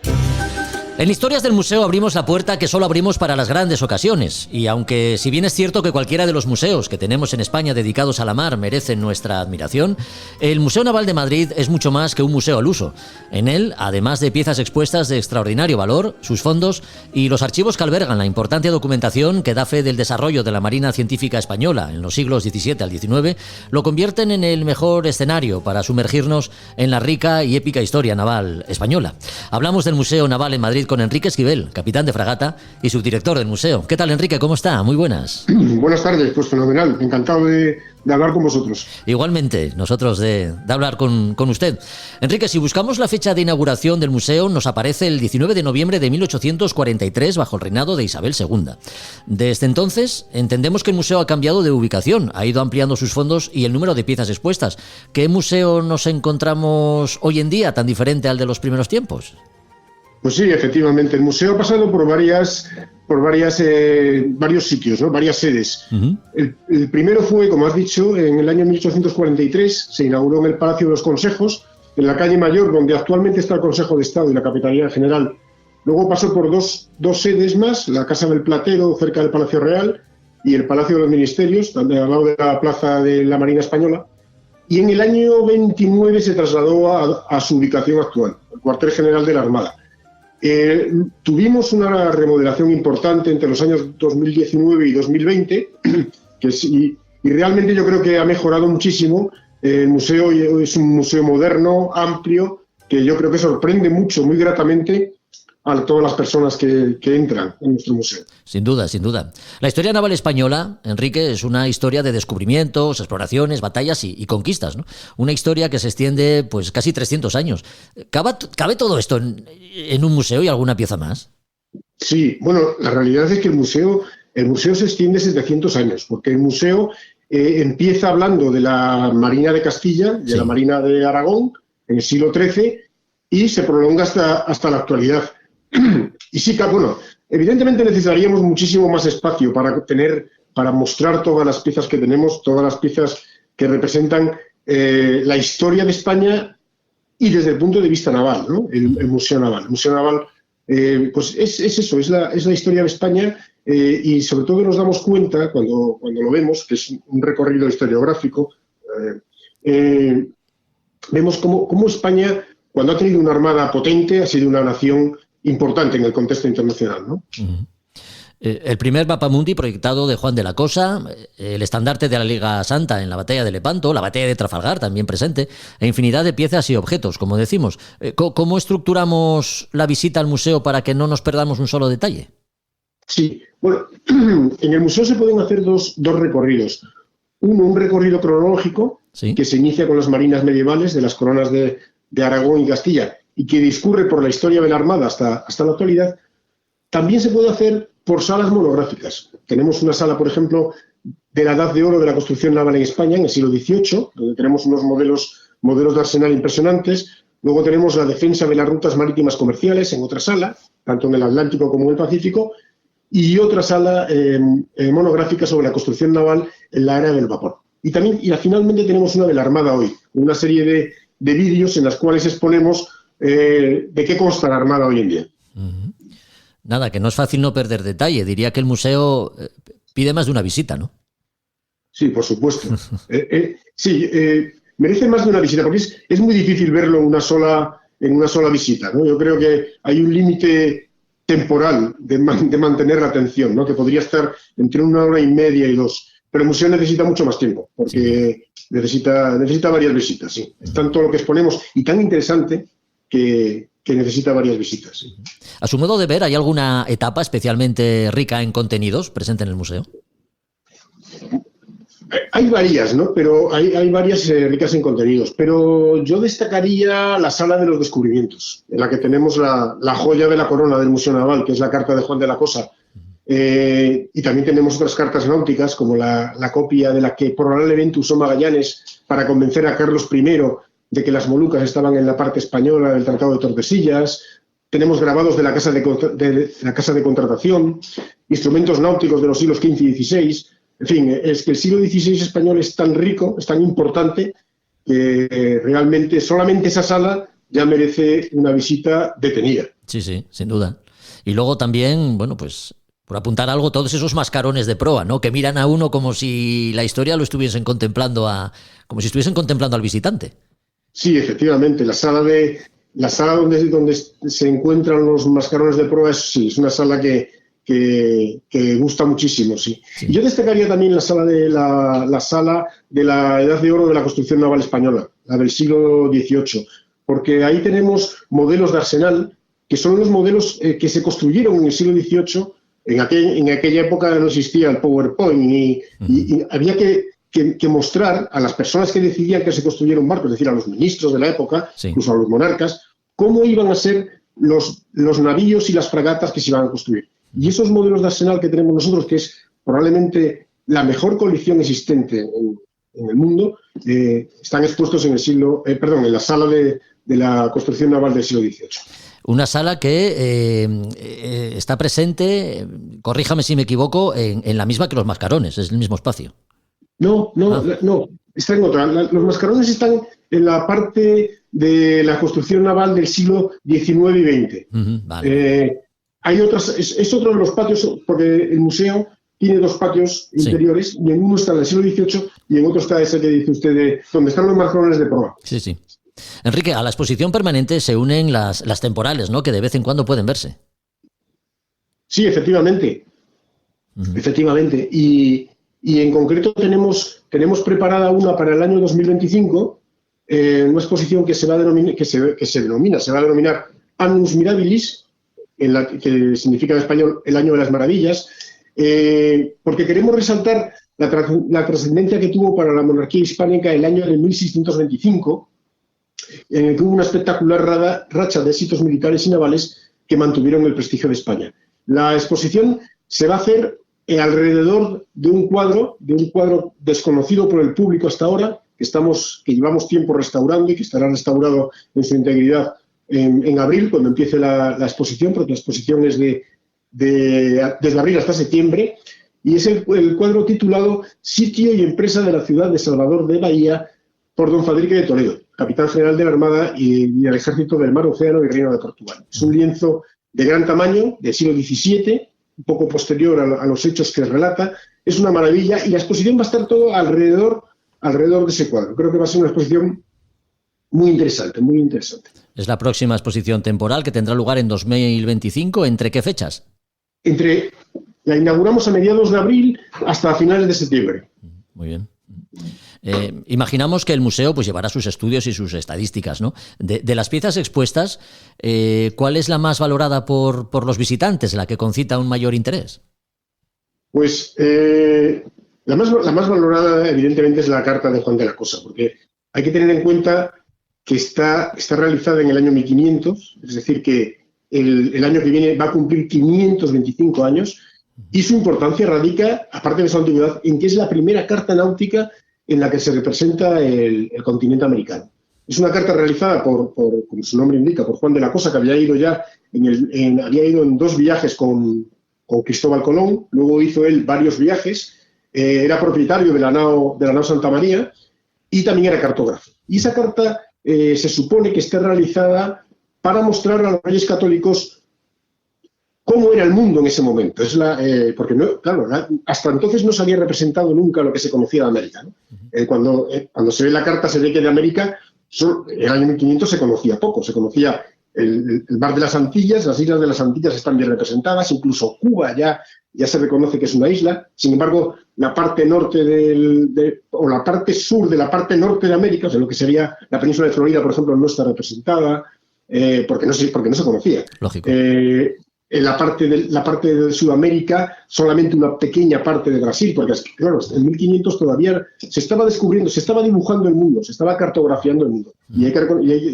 En Historias del Museo abrimos la puerta que solo abrimos para las grandes ocasiones. Y aunque si bien es cierto que cualquiera de los museos que tenemos en España dedicados a la mar merecen nuestra admiración, el Museo Naval de Madrid es mucho más que un museo al uso. En él, además de piezas expuestas de extraordinario valor, sus fondos y los archivos que albergan la importante documentación que da fe del desarrollo de la Marina Científica Española en los siglos XVII al XIX, lo convierten en el mejor escenario para sumergirnos en la rica y épica historia naval española. Hablamos del Museo Naval en Madrid con Enrique Esquivel, capitán de fragata y subdirector del museo. ¿Qué tal, Enrique? ¿Cómo está? Muy buenas. Buenas tardes, pues fenomenal. Encantado de hablar con vosotros. Igualmente, nosotros de hablar con usted. Enrique, si buscamos la fecha de inauguración del museo, nos aparece el 19 de noviembre de 1843 bajo el reinado de Isabel II. Desde entonces, entendemos que el museo ha cambiado de ubicación, ha ido ampliando sus fondos y el número de piezas expuestas. ¿Qué museo nos encontramos hoy en día tan diferente al de los primeros tiempos? Pues sí, efectivamente. El museo ha pasado por varios sitios, ¿no? Varias sedes. Uh-huh. El primero fue, como has dicho, en el año 1843, se inauguró en el Palacio de los Consejos, en la calle Mayor, donde actualmente está el Consejo de Estado y la Capitanía General. Luego pasó por dos sedes más, la Casa del Platero, cerca del Palacio Real, y el Palacio de los Ministerios, al lado de la Plaza de la Marina Española, y en el año 29 se trasladó a su ubicación actual, el cuartel general de la Armada. Tuvimos una remodelación importante entre los años 2019 y 2020, y realmente yo creo que ha mejorado muchísimo. El museo es un museo moderno, amplio, que yo creo que sorprende mucho, muy gratamente, a todas las personas que entran en nuestro museo. Sin duda, sin duda. La historia naval española, Enrique, es una historia de descubrimientos, exploraciones, batallas y conquistas, ¿no? Una historia que se extiende pues casi 300 años. ¿Cabe todo esto en un museo y alguna pieza más? Sí, bueno, la realidad es que el museo se extiende 700 años, porque el museo empieza hablando de la Marina de Castilla, de la Marina de Aragón, en el siglo XIII, y se prolonga hasta la actualidad. Y sí, bueno, evidentemente necesitaríamos muchísimo más espacio para mostrar todas las piezas que tenemos, todas las piezas que representan la historia de España y desde el punto de vista naval, ¿no? El Museo Naval. El Museo Naval pues es eso, es la historia de España, y sobre todo nos damos cuenta cuando lo vemos, que es un recorrido historiográfico, vemos cómo España, cuando ha tenido una armada potente, ha sido una nación importante en el contexto internacional, ¿no? Uh-huh. El primer mapamundi proyectado de Juan de la Cosa, el estandarte de la Liga Santa en la batalla de Lepanto, la batalla de Trafalgar también presente, e infinidad de piezas y objetos, como decimos. ¿Cómo estructuramos la visita al museo para que no nos perdamos un solo detalle? Sí, bueno, en el museo se pueden hacer dos recorridos. Un recorrido cronológico, ¿sí?, que se inicia con las marinas medievales de las coronas de Aragón y Castilla, y que discurre por la historia de la Armada hasta la actualidad. También se puede hacer por salas monográficas. Tenemos una sala, por ejemplo, de la Edad de Oro de la construcción naval en España, en el siglo XVIII, donde tenemos unos modelos de arsenal impresionantes. Luego tenemos la defensa de las rutas marítimas comerciales en otra sala, tanto en el Atlántico como en el Pacífico, y otra sala monográfica sobre la construcción naval en la era del vapor. Y finalmente tenemos una de la Armada hoy, una serie de vídeos en las cuales exponemos de qué consta la Armada hoy en día. Uh-huh. Nada, que no es fácil no perder detalle. Diría que el museo pide más de una visita, ¿no? Sí, por supuesto. Merece más de una visita, porque es muy difícil verlo en una sola visita, ¿no? Yo creo que hay un límite temporal de mantener la atención, ¿no?, que podría estar entre 1 hora y media y 2. Pero el museo necesita mucho más tiempo, porque necesita varias visitas, sí. Es tanto lo que exponemos y tan interesante que necesita varias visitas. Sí. A su modo de ver, ¿hay alguna etapa especialmente rica en contenidos presente en el museo? Hay varias, ¿no? Pero hay varias ricas en contenidos. Pero yo destacaría la Sala de los Descubrimientos, en la que tenemos la joya de la corona del Museo Naval, que es la carta de Juan de la Cosa. Y también tenemos otras cartas náuticas, como la copia de la que probablemente usó Magallanes para convencer a Carlos I de que las Molucas estaban en la parte española del Tratado de Tordesillas. Tenemos grabados de la Casa de Contratación, instrumentos náuticos de los siglos XV y XVI. En fin, es que el siglo XVI español es tan rico, es tan importante, que realmente solamente esa sala ya merece una visita detenida. Sí, sin duda. Y luego también, bueno, pues por apuntar algo, todos esos mascarones de proa, ¿no?, que miran a uno como si la historia lo estuviesen contemplando como si estuviesen contemplando al visitante. Sí, efectivamente. La sala donde se encuentran los mascarones de proa es una sala que gusta muchísimo, sí. Yo destacaría también la sala de la Edad de Oro de la construcción naval española, la del siglo XVIII, porque ahí tenemos modelos de arsenal que son los modelos que se construyeron en el siglo XVIII. En aquella época no existía el PowerPoint y había que mostrar a las personas que decidían que se construyera un barco, es decir, a los ministros de la época, incluso a los monarcas, cómo iban a ser los navíos y las fragatas que se iban a construir. Y esos modelos de arsenal que tenemos nosotros, que es probablemente la mejor colección existente en el mundo, están expuestos en la sala de la construcción naval del siglo XVIII. Una sala que está presente, corríjame si me equivoco, en la misma que los mascarones, es el mismo espacio. No, está en otra. Los mascarones están en la parte de la construcción naval del siglo XIX y XX. Vale. Hay otras, es otro de los patios, porque el museo tiene 2 patios interiores, y en uno está del siglo XVIII y en otro está ese que dice usted, donde están los mascarones de proa. Sí, sí. Enrique, a la exposición permanente se unen las temporales, ¿no?, que de vez en cuando pueden verse. Sí, efectivamente. Efectivamente. Y en concreto tenemos preparada una para el año 2025, una exposición que se va a denominar Annus Mirabilis, que significa en español el año de las maravillas, porque queremos resaltar la trascendencia que tuvo para la monarquía hispánica el año de 1625, en el que hubo una espectacular racha de éxitos militares y navales que mantuvieron el prestigio de España. La exposición se va a hacer alrededor de un cuadro desconocido por el público hasta ahora, que llevamos tiempo restaurando y que estará restaurado en su integridad en abril, cuando empiece la exposición, porque la exposición es desde abril hasta septiembre, y es el cuadro titulado Sitio y empresa de la ciudad de Salvador de Bahía por don Fadrique de Toledo, capitán general de la Armada y del Ejército del Mar, Océano y Reino de Portugal. Es un lienzo de gran tamaño, del siglo XVII, un poco posterior a los hechos que relata. Es una maravilla y la exposición va a estar todo alrededor de ese cuadro. Creo que va a ser una exposición muy interesante, muy interesante. Es la próxima exposición temporal que tendrá lugar en 2025. ¿Entre qué fechas? La inauguramos a mediados de abril hasta finales de septiembre. Muy bien. Imaginamos que el museo pues llevará sus estudios y sus estadísticas, ¿no? De las piezas expuestas, ¿cuál es la más valorada por los visitantes, la que concita un mayor interés? Pues la más valorada, evidentemente, es la carta de Juan de la Cosa, porque hay que tener en cuenta que está realizada en el año 1500, es decir, que el año que viene va a cumplir 525 años, y su importancia radica, aparte de su antigüedad, en que es la primera carta náutica en la que se representa el continente americano. Es una carta realizada como su nombre indica, por Juan de la Cosa, que había ido ya en 2 viajes con Cristóbal Colón. Luego hizo él varios viajes, era propietario de la nao Santa María y también era cartógrafo. Y esa carta se supone que está realizada para mostrar a los reyes católicos cómo era el mundo en ese momento. Porque hasta entonces no se había representado nunca lo que se conocía de América, ¿no? Cuando se ve la carta se ve que de América, en el año 1500 se conocía poco. Se conocía el mar de las Antillas, las islas de las Antillas están bien representadas, incluso Cuba ya se reconoce que es una isla. Sin embargo, la parte norte o la parte sur de la parte norte de América, o sea, lo que sería la península de Florida, por ejemplo, no está representada, porque no se conocía. Lógico. En la parte de Sudamérica, solamente una pequeña parte de Brasil, porque claro, en 1500 todavía se estaba descubriendo, se estaba dibujando el mundo, se estaba cartografiando el mundo. Y hay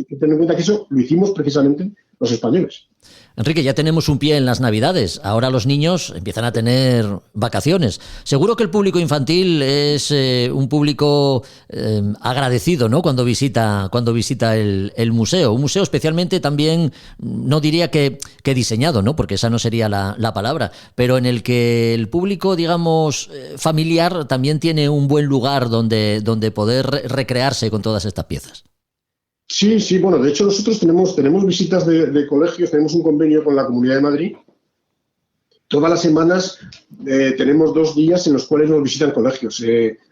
que tener en cuenta que eso lo hicimos precisamente los españoles. Enrique, ya tenemos un pie en las Navidades. Ahora los niños empiezan a tener vacaciones. Seguro que el público infantil es un público agradecido, ¿no?, cuando visita el museo. Un museo especialmente también, no diría que diseñado, ¿no?, porque esa no sería la palabra, pero en el que el público, digamos, familiar también tiene un buen lugar donde poder recrearse con todas estas piezas. Sí, bueno, de hecho nosotros tenemos visitas de colegios, tenemos un convenio con la Comunidad de Madrid. Todas las semanas tenemos 2 días en los cuales nos visitan colegios.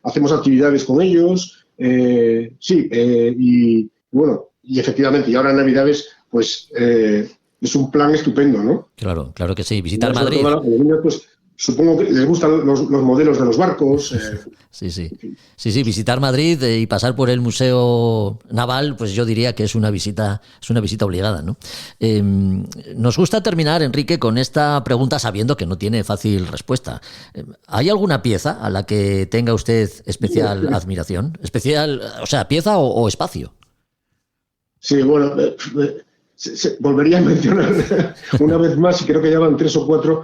Hacemos actividades con ellos, y bueno, y efectivamente, y ahora en Navidades, pues es un plan estupendo, ¿no? Claro que sí, visitar Madrid. Los niños, pues, supongo que les gustan los modelos de los barcos. Sí, visitar Madrid y pasar por el Museo Naval, pues yo diría que es una visita obligada, ¿no? Nos gusta terminar, Enrique, con esta pregunta sabiendo que no tiene fácil respuesta. ¿Hay alguna pieza a la que tenga usted especial admiración? Especial, o sea, pieza o espacio. Sí, bueno, volvería a mencionar una vez más, y creo que ya van 3 o 4,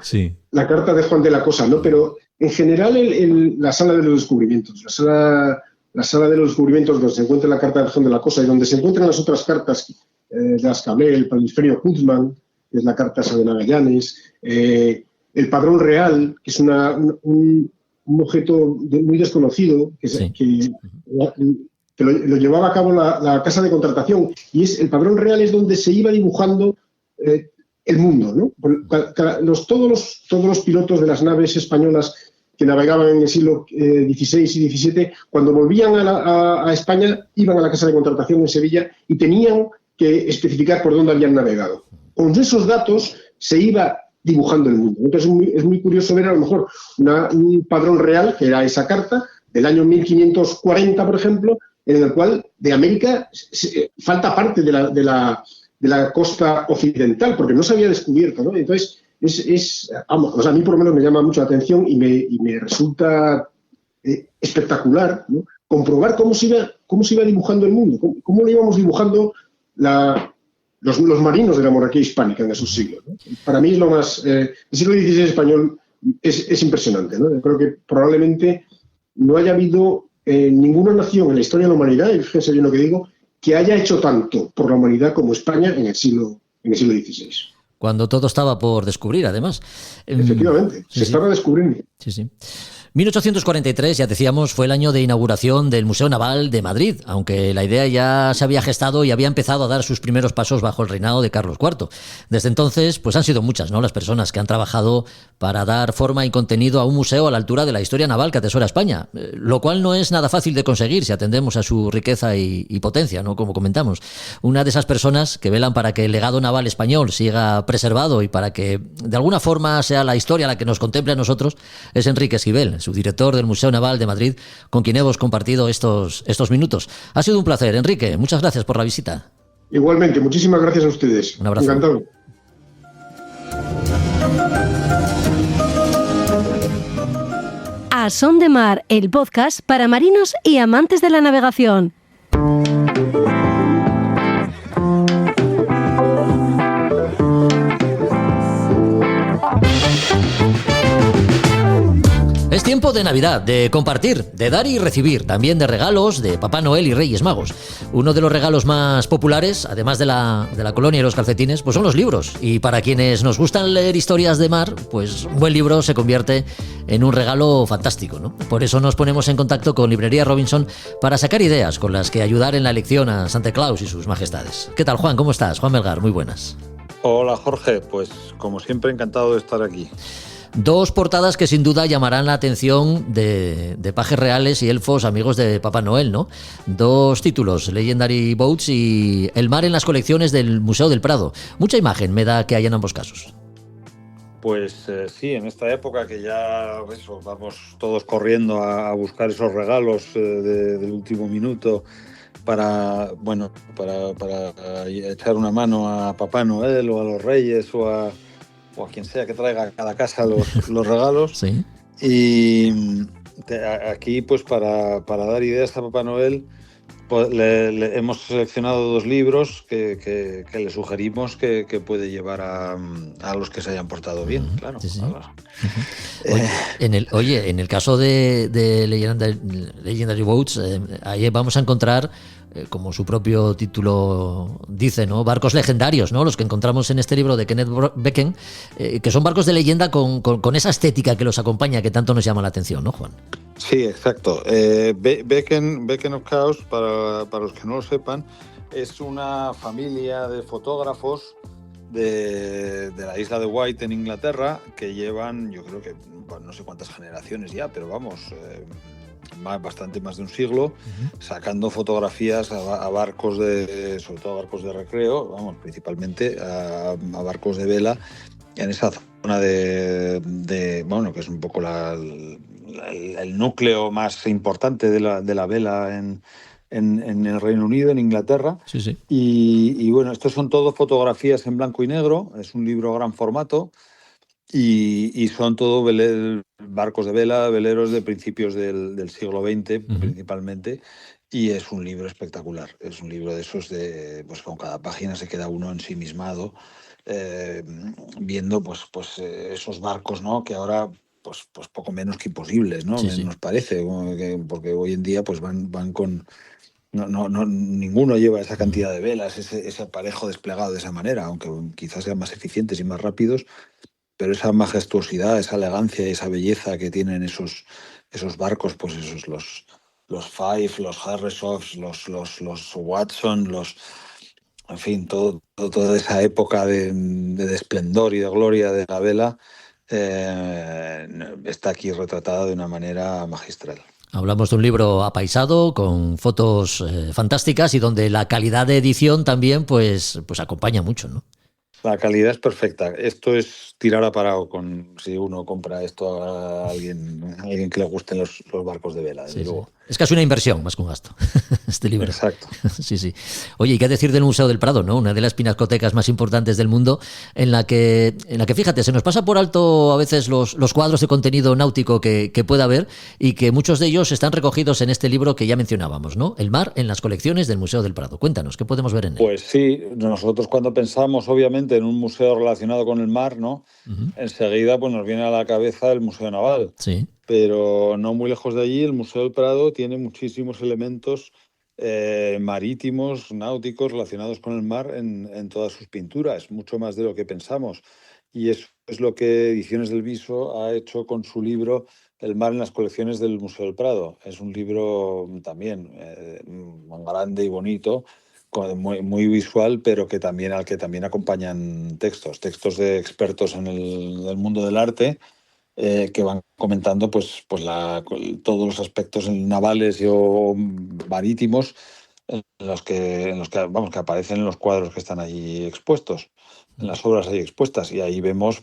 la carta de Juan de la Cosa, ¿no? Pero en general la sala de los descubrimientos, la sala de los descubrimientos donde se encuentra la carta de Juan de la Cosa y donde se encuentran las otras cartas de las que hablé, el Planisferio Huntsman, que es la carta esa de Magallanes, el Padrón Real, que es un objeto muy desconocido, que lo llevaba a cabo la casa de contratación, y el Padrón Real es donde se iba dibujando el mundo, ¿no? Todos los pilotos de las naves españolas que navegaban en el siglo XVI y XVII, cuando volvían a España, iban a la casa de contratación en Sevilla y tenían que especificar por dónde habían navegado. Con esos datos se iba dibujando el mundo. Entonces es muy curioso ver a lo mejor un padrón real, que era esa carta, del año 1540, por ejemplo, en el cual de América falta parte de la costa occidental, porque no se había descubierto, ¿no? Entonces, a mí por lo menos me llama mucho la atención y me resulta espectacular, ¿no? Comprobar cómo se iba dibujando el mundo, cómo lo íbamos dibujando los marinos de la monarquía hispánica en esos siglos, ¿no? Para mí es lo más... el siglo XVI español es impresionante, ¿no? Yo creo que probablemente no haya habido ninguna nación en la historia de la humanidad, y fíjense bien lo que digo, que haya hecho tanto por la humanidad como España en el siglo XVI. Cuando todo estaba por descubrir, además. Efectivamente, se estaba descubriendo. Sí. 1843, ya decíamos, fue el año de inauguración del Museo Naval de Madrid, aunque la idea ya se había gestado y había empezado a dar sus primeros pasos bajo el reinado de Carlos IV. Desde entonces, pues han sido muchas, ¿no?, las personas que han trabajado para dar forma y contenido a un museo a la altura de la historia naval que atesora España, lo cual no es nada fácil de conseguir si atendemos a su riqueza y potencia, ¿no?, como comentamos. Una de esas personas que velan para que el legado naval español siga preservado y para que de alguna forma sea la historia la que nos contemple a nosotros es Enrique Esquivel, su director del Museo Naval de Madrid, con quien hemos compartido estos minutos. Ha sido un placer, Enrique. Muchas gracias por la visita. Igualmente, muchísimas gracias a ustedes. Un abrazo. Encantado. A Son de Mar, el podcast para marinos y amantes de la navegación. Es tiempo de Navidad, de compartir, de dar y recibir, también de regalos de Papá Noel y Reyes Magos. Uno de los regalos más populares, además de la colonia y los calcetines, pues son los libros. Y para quienes nos gustan leer historias de mar, pues un buen libro se convierte en un regalo fantástico, ¿no? Por eso nos ponemos en contacto con Librería Robinson para sacar ideas con las que ayudar en la elección a Santa Claus y sus majestades. ¿Qué tal, Juan? ¿Cómo estás? Juan Melgar, muy buenas. Hola, Jorge. Pues como siempre, encantado de estar aquí. Dos portadas que sin duda llamarán la atención de pajes reales y elfos amigos de Papá Noel, ¿no? Dos títulos, Legendary Boats y El mar en las colecciones del Museo del Prado. Mucha imagen me da que hay en ambos casos. Pues sí, en esta época que ya vamos todos corriendo a buscar esos regalos del último minuto para echar una mano a Papá Noel o a los Reyes o a quien sea que traiga a cada casa los regalos. Sí. Y aquí, pues para dar ideas a Papá Noel, pues, le hemos seleccionado dos libros que le sugerimos que puede llevar a los que se hayan portado bien, claro. Sí. Claro. En el caso de Legendary Boats, ahí vamos a encontrar, como su propio título dice, ¿no?, barcos legendarios, ¿no?, los que encontramos en este libro de Kenneth Becken, que son barcos de leyenda con esa estética que los acompaña, que tanto nos llama la atención, ¿no, Juan? Sí, exacto. Becken of Chaos, para los que no lo sepan, es una familia de fotógrafos de la isla de Wight en Inglaterra que llevan, yo creo que no sé cuántas generaciones ya, pero vamos, bastante más de un siglo, sacando fotografías a barcos sobre todo a barcos de recreo, vamos, principalmente a barcos de vela en esa zona de que es un poco el núcleo más importante de la vela en el Reino Unido, en Inglaterra. Sí. Y bueno, estos son todo fotografías en blanco y negro, es un libro gran formato y son todo barcos de vela, veleros de principios del siglo XX, principalmente, y es un libro espectacular. Es un libro de esos pues con cada página se queda uno ensimismado, viendo pues esos barcos, ¿no?, que ahora pues poco menos que imposibles, ¿no? Sí. Nos parece, porque hoy en día pues van con... No, ninguno lleva esa cantidad de velas, ese aparejo desplegado de esa manera, aunque quizás sean más eficientes y más rápidos, pero esa majestuosidad, esa elegancia y esa belleza que tienen esos barcos, pues esos los Five, los Harrishoffs, los Watson, en fin, toda esa época de esplendor y de gloria de la vela, está aquí retratada de una manera magistral. Hablamos de un libro apaisado, con fotos fantásticas y donde la calidad de edición también pues acompaña mucho, ¿no? La calidad es perfecta. Esto es tirar a parado si uno compra esto a alguien que le gusten los barcos de vela, desde luego. Es casi una inversión más que un gasto, este libro. Exacto. Sí. Oye, ¿y qué decir del Museo del Prado, no? Una de las pinacotecas más importantes del mundo, en la que fíjate, se nos pasa por alto a veces los cuadros de contenido náutico que pueda haber, y que muchos de ellos están recogidos en este libro que ya mencionábamos, ¿no? El mar en las colecciones del Museo del Prado. Cuéntanos, ¿qué podemos ver en él? Pues sí, nosotros cuando pensamos, obviamente, en un museo relacionado con el mar, ¿no? Uh-huh. Enseguida pues nos viene a la cabeza el Museo Naval. Sí. Pero no muy lejos de allí, el Museo del Prado tiene muchísimos elementos marítimos, náuticos, relacionados con el mar en todas sus pinturas, mucho más de lo que pensamos. Y eso es lo que Ediciones del Viso ha hecho con su libro El mar en las colecciones del Museo del Prado. Es un libro también grande y bonito, muy, muy visual, pero al que también acompañan textos de expertos en el mundo del arte, que van comentando todos los aspectos navales o marítimos en los que que aparecen en los cuadros que están allí expuestos, en las obras allí expuestas, y ahí vemos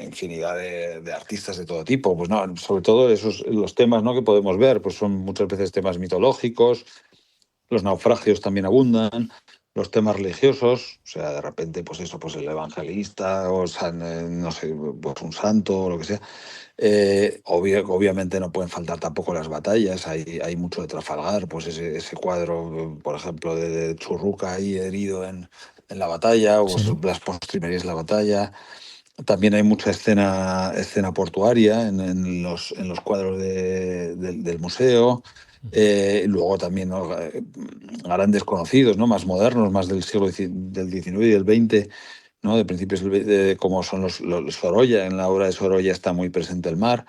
infinidad de artistas de todo tipo, sobre todo los temas, ¿no?, que podemos ver, pues son muchas veces temas mitológicos, los naufragios también abundan, los temas religiosos, o sea, de repente, el evangelista o un santo o lo que sea. Obviamente no pueden faltar tampoco las batallas, hay mucho de Trafalgar, pues ese cuadro, por ejemplo, de Churruca ahí herido en la batalla, o las postrimerías de la batalla. También hay mucha escena portuaria en los cuadros del museo. Luego también, ¿no?, grandes conocidos, ¿no?, más modernos, más del siglo del XIX y del XX, ¿no?, de principios como son los Sorolla. En la obra de Sorolla está muy presente el mar.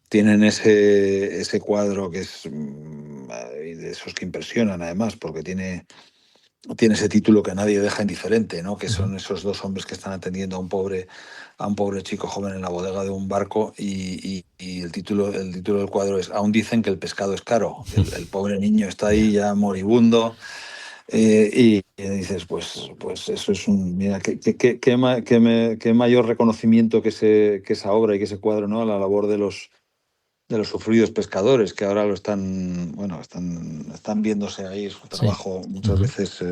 Tienen ese cuadro que es de esos que impresionan, además, porque tiene ese título que nadie deja indiferente, ¿no?, que son esos dos hombres que están atendiendo a un pobre chico joven en la bodega de un barco, y el título del cuadro es Aún dicen que el pescado es caro. El pobre niño está ahí ya moribundo, y dices, pues eso es mira, qué mayor reconocimiento que esa obra y que ese cuadro, ¿no?, a la labor de los sufridos pescadores, que ahora están viéndose ahí su trabajo muchas veces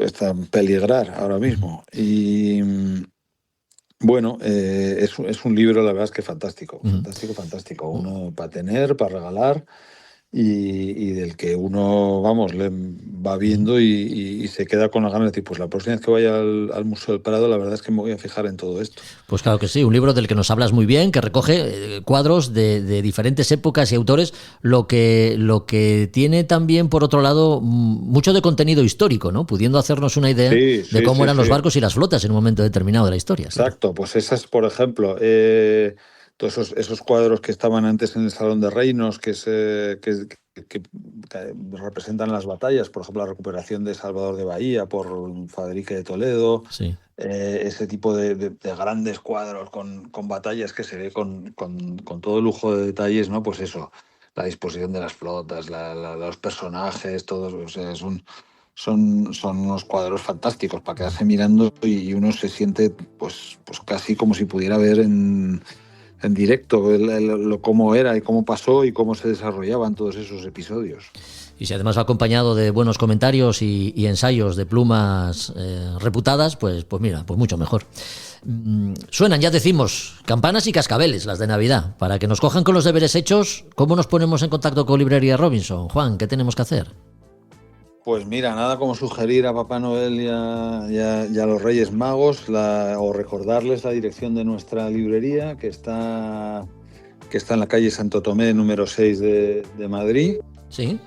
está en peligrar ahora mismo. Y es un libro, la verdad es que fantástico, fantástico. Uno para tener, para regalar, y del que uno, le va viendo y se queda con las ganas de decir, pues la próxima vez que vaya al Museo del Prado, la verdad es que me voy a fijar en todo esto. Pues claro que sí, un libro del que nos hablas muy bien, que recoge cuadros de diferentes épocas y autores, lo que tiene también, por otro lado, mucho de contenido histórico, ¿no?, pudiendo hacernos una idea de cómo eran los barcos y las flotas en un momento determinado de la historia. Exacto, ¿sí? Pues esas, por ejemplo, todos esos cuadros que estaban antes en el Salón de Reinos, que representan las batallas, por ejemplo, la recuperación de Salvador de Bahía por Fadrique de Toledo, sí. Ese tipo de grandes cuadros con batallas que se ve con todo lujo de detalles, ¿no? Pues eso, la disposición de las flotas, los personajes, todos, o sea, son unos cuadros fantásticos para quedarse mirando, y uno se siente pues casi como si pudiera ver en directo cómo era y cómo pasó y cómo se desarrollaban todos esos episodios. Y si además va acompañado de buenos comentarios y ensayos de plumas reputadas, pues mira, pues mucho mejor. Suenan, ya decimos, campanas y cascabeles, las de Navidad. Para que nos cojan con los deberes hechos, ¿cómo nos ponemos en contacto con Librería Robinson? Juan, ¿qué tenemos que hacer? Pues mira, nada como sugerir a Papá Noel y a los Reyes Magos o recordarles la dirección de nuestra librería, que está en la calle Santo Tomé, número 6 de Madrid. Sí.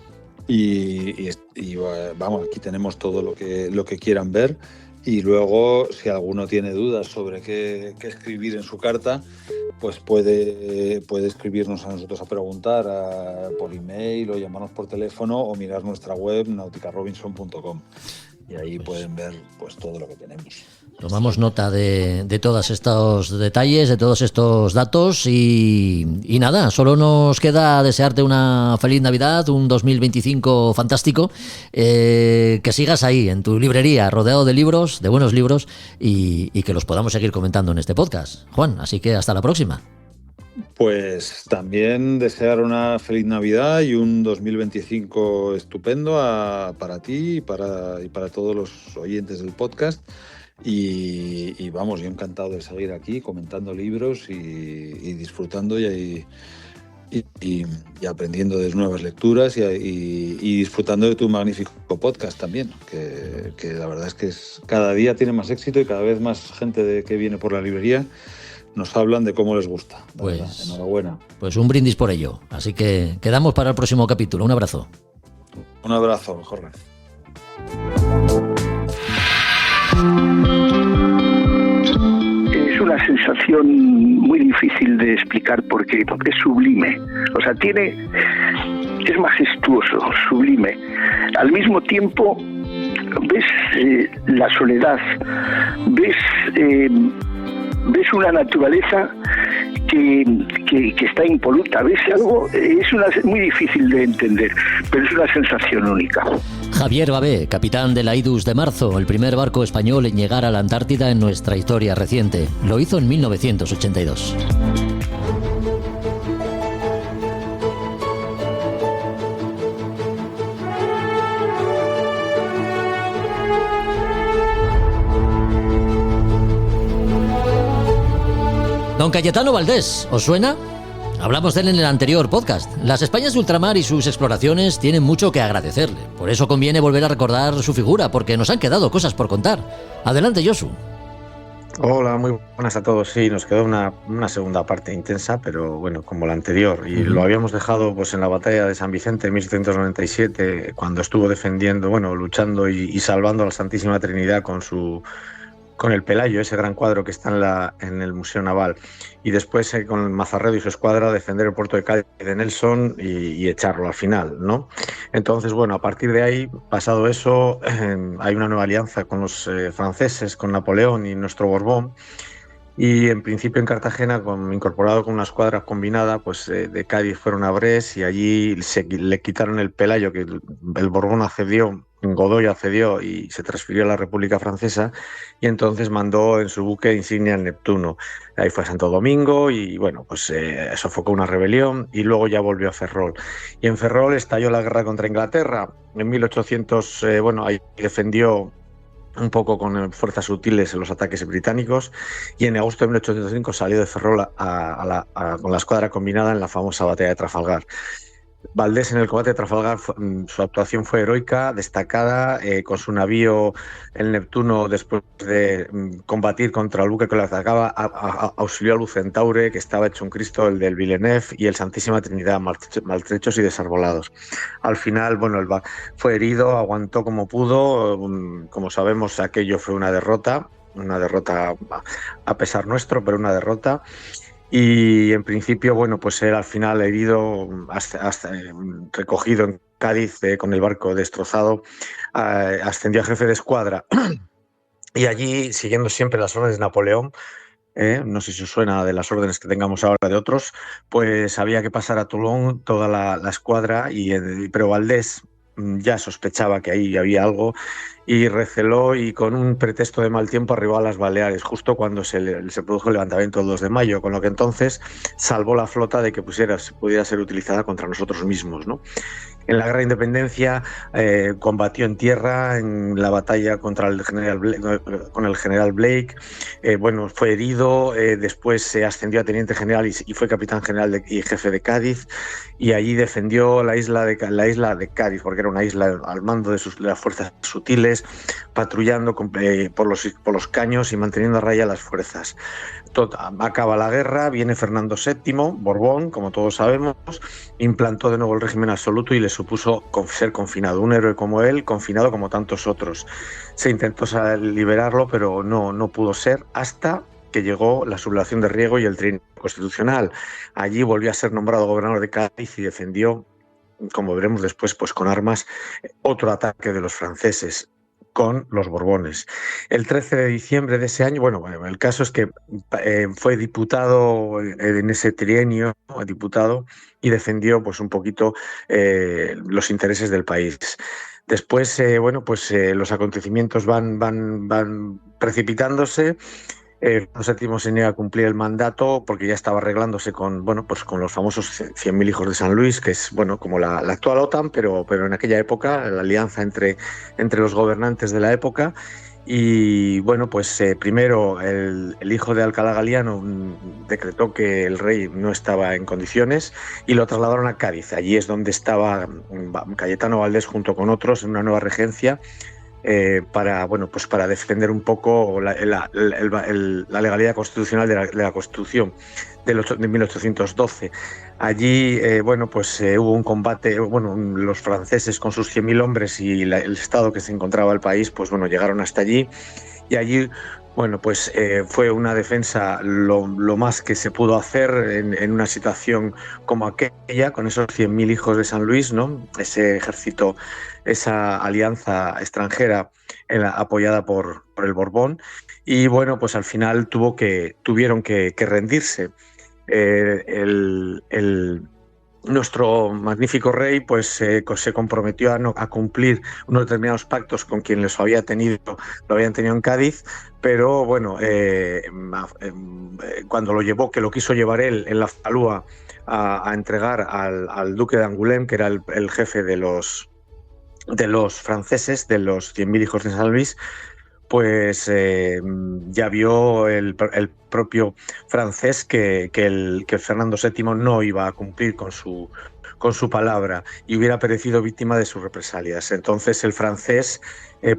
Y aquí tenemos todo lo que quieran ver. Y luego, si alguno tiene dudas sobre qué escribir en su carta, pues puede escribirnos a nosotros a preguntar por email, o llamarnos por teléfono, o mirar nuestra web nauticarobinson.com. y ahí pueden ver pues todo lo que tenemos. Tomamos nota de todos estos detalles, de todos estos datos y nada, solo nos queda desearte una feliz Navidad, un 2025 fantástico, que sigas ahí en tu librería, rodeado de libros, de buenos libros y que los podamos seguir comentando en este podcast. Juan, así que hasta la próxima. Pues también desear una feliz Navidad y un 2025 estupendo para ti y para todos los oyentes del podcast. Y vamos, yo encantado de seguir aquí comentando libros y disfrutando y aprendiendo de nuevas lecturas y disfrutando de tu magnífico podcast también, que la verdad es que cada día tiene más éxito y cada vez más gente que viene por la librería nos hablan de cómo les gusta. Pues, verdad, enhorabuena. Pues un brindis por ello. Así que quedamos para el próximo capítulo. Un abrazo. Un abrazo, Jorge. Es una sensación muy difícil de explicar porque es sublime. O sea, es majestuoso, sublime. Al mismo tiempo ves la soledad, ves una naturaleza que está impoluta, ves algo, es muy difícil de entender, pero es una sensación única. Javier Babé, capitán de la Idus de Marzo, el primer barco español en llegar a la Antártida en nuestra historia reciente. Lo hizo en 1982. Don Cayetano Valdés, ¿os suena? Hablamos de él en el anterior podcast. Las Españas de ultramar y sus exploraciones tienen mucho que agradecerle. Por eso conviene volver a recordar su figura, porque nos han quedado cosas por contar. Adelante, Josu. Hola, muy buenas a todos. Sí, nos quedó una segunda parte intensa, pero bueno, como la anterior. Y lo habíamos dejado pues en la batalla de San Vicente en 1797, cuando estuvo defendiendo, luchando y salvando a la Santísima Trinidad con el Pelayo, ese gran cuadro que está en el Museo Naval, y después con Mazarredo y su escuadra defender el puerto de Cádiz de Nelson y echarlo al final, ¿no? Entonces, a partir de ahí, pasado eso, hay una nueva alianza con los franceses, con Napoleón y nuestro Borbón, y en principio en Cartagena, incorporado con una escuadra combinada, pues de Cádiz fueron a Brest y allí le quitaron el Pelayo, que el Borbón accedió, Godoy accedió y se transfirió a la República Francesa, y entonces mandó en su buque insignia el Neptuno. Ahí fue a Santo Domingo y sofocó una rebelión y luego ya volvió a Ferrol. Y en Ferrol estalló la guerra contra Inglaterra. En 1800, ahí defendió un poco con fuerzas sutiles en los ataques británicos, y en agosto de 1805 salió de Ferrol con la escuadra combinada en la famosa batalla de Trafalgar. Valdés en el combate de Trafalgar, su actuación fue heroica, destacada, con su navío, el Neptuno, después de combatir contra el buque que lo atacaba, auxilió a Lucentaure, que estaba hecho un Cristo, el del Villeneuve, y el Santísima Trinidad, maltrechos y desarbolados. Al final, fue herido, aguantó como pudo, como sabemos, aquello fue una derrota a pesar nuestro, pero una derrota. Y en principio, era al final herido, hasta recogido en Cádiz con el barco destrozado, ascendió a jefe de escuadra. Y allí, siguiendo siempre las órdenes de Napoleón, no sé si os suena de las órdenes que tengamos ahora de otros, pues había que pasar a Toulon toda la escuadra, pero Valdés ya sospechaba que ahí había algo y receló, y con un pretexto de mal tiempo arribó a las Baleares justo cuando se produjo el levantamiento del 2 de mayo, con lo que entonces salvó la flota de que pudiera ser utilizada contra nosotros mismos, ¿no? En la Guerra de Independencia combatió en tierra en la batalla contra el general Blake, fue herido, después se ascendió a teniente general y fue capitán general y jefe de Cádiz, y allí defendió la isla de Cádiz, porque era una isla al mando de las fuerzas sutiles, patrullando por los caños y manteniendo a raya las fuerzas. Acaba la guerra, viene Fernando VII, Borbón, como todos sabemos, implantó de nuevo el régimen absoluto y le supuso ser confinado. Un héroe como él, confinado como tantos otros. Se intentó liberarlo, pero no pudo ser, hasta que llegó la sublevación de Riego y el trienio constitucional. Allí volvió a ser nombrado gobernador de Cádiz y defendió, como veremos después, pues con armas, otro ataque de los franceses. con los Borbones. El 13 de diciembre de ese año, bueno, el caso es que fue diputado en ese trienio, diputado, y defendió pues un poquito los intereses del país. Después, los acontecimientos van precipitándose. Fernando VII se niega a cumplir el mandato porque ya estaba arreglándose con los famosos 100.000 hijos de San Luis, que es como la actual OTAN, pero en aquella época, la alianza entre los gobernantes de la época. Y primero el hijo de Alcalá Galiano decretó que el rey no estaba en condiciones y lo trasladaron a Cádiz. Allí es donde estaba Cayetano Valdés junto con otros en una nueva regencia, para defender un poco la legalidad constitucional de la Constitución de 1812. Allí hubo un combate, los franceses con sus 100.000 hombres y el estado que se encontraba el país, llegaron hasta allí, y allí fue una defensa lo más que se pudo hacer en una situación como aquella, con esos 100.000 hijos de San Luis, ¿no? Ese ejército, esa alianza extranjera apoyada por el Borbón, y al final tuvieron que rendirse. Nuestro magnífico rey se comprometió a cumplir unos determinados pactos con quien lo habían tenido en Cádiz, pero cuando lo quiso llevar él en la falúa a entregar al duque de Angoulême, que era el jefe de los franceses, de los 100.000 hijos de San Luis, ya vio el propio francés que Fernando VII no iba a cumplir con su palabra y hubiera perecido víctima de sus represalias. Entonces el francés,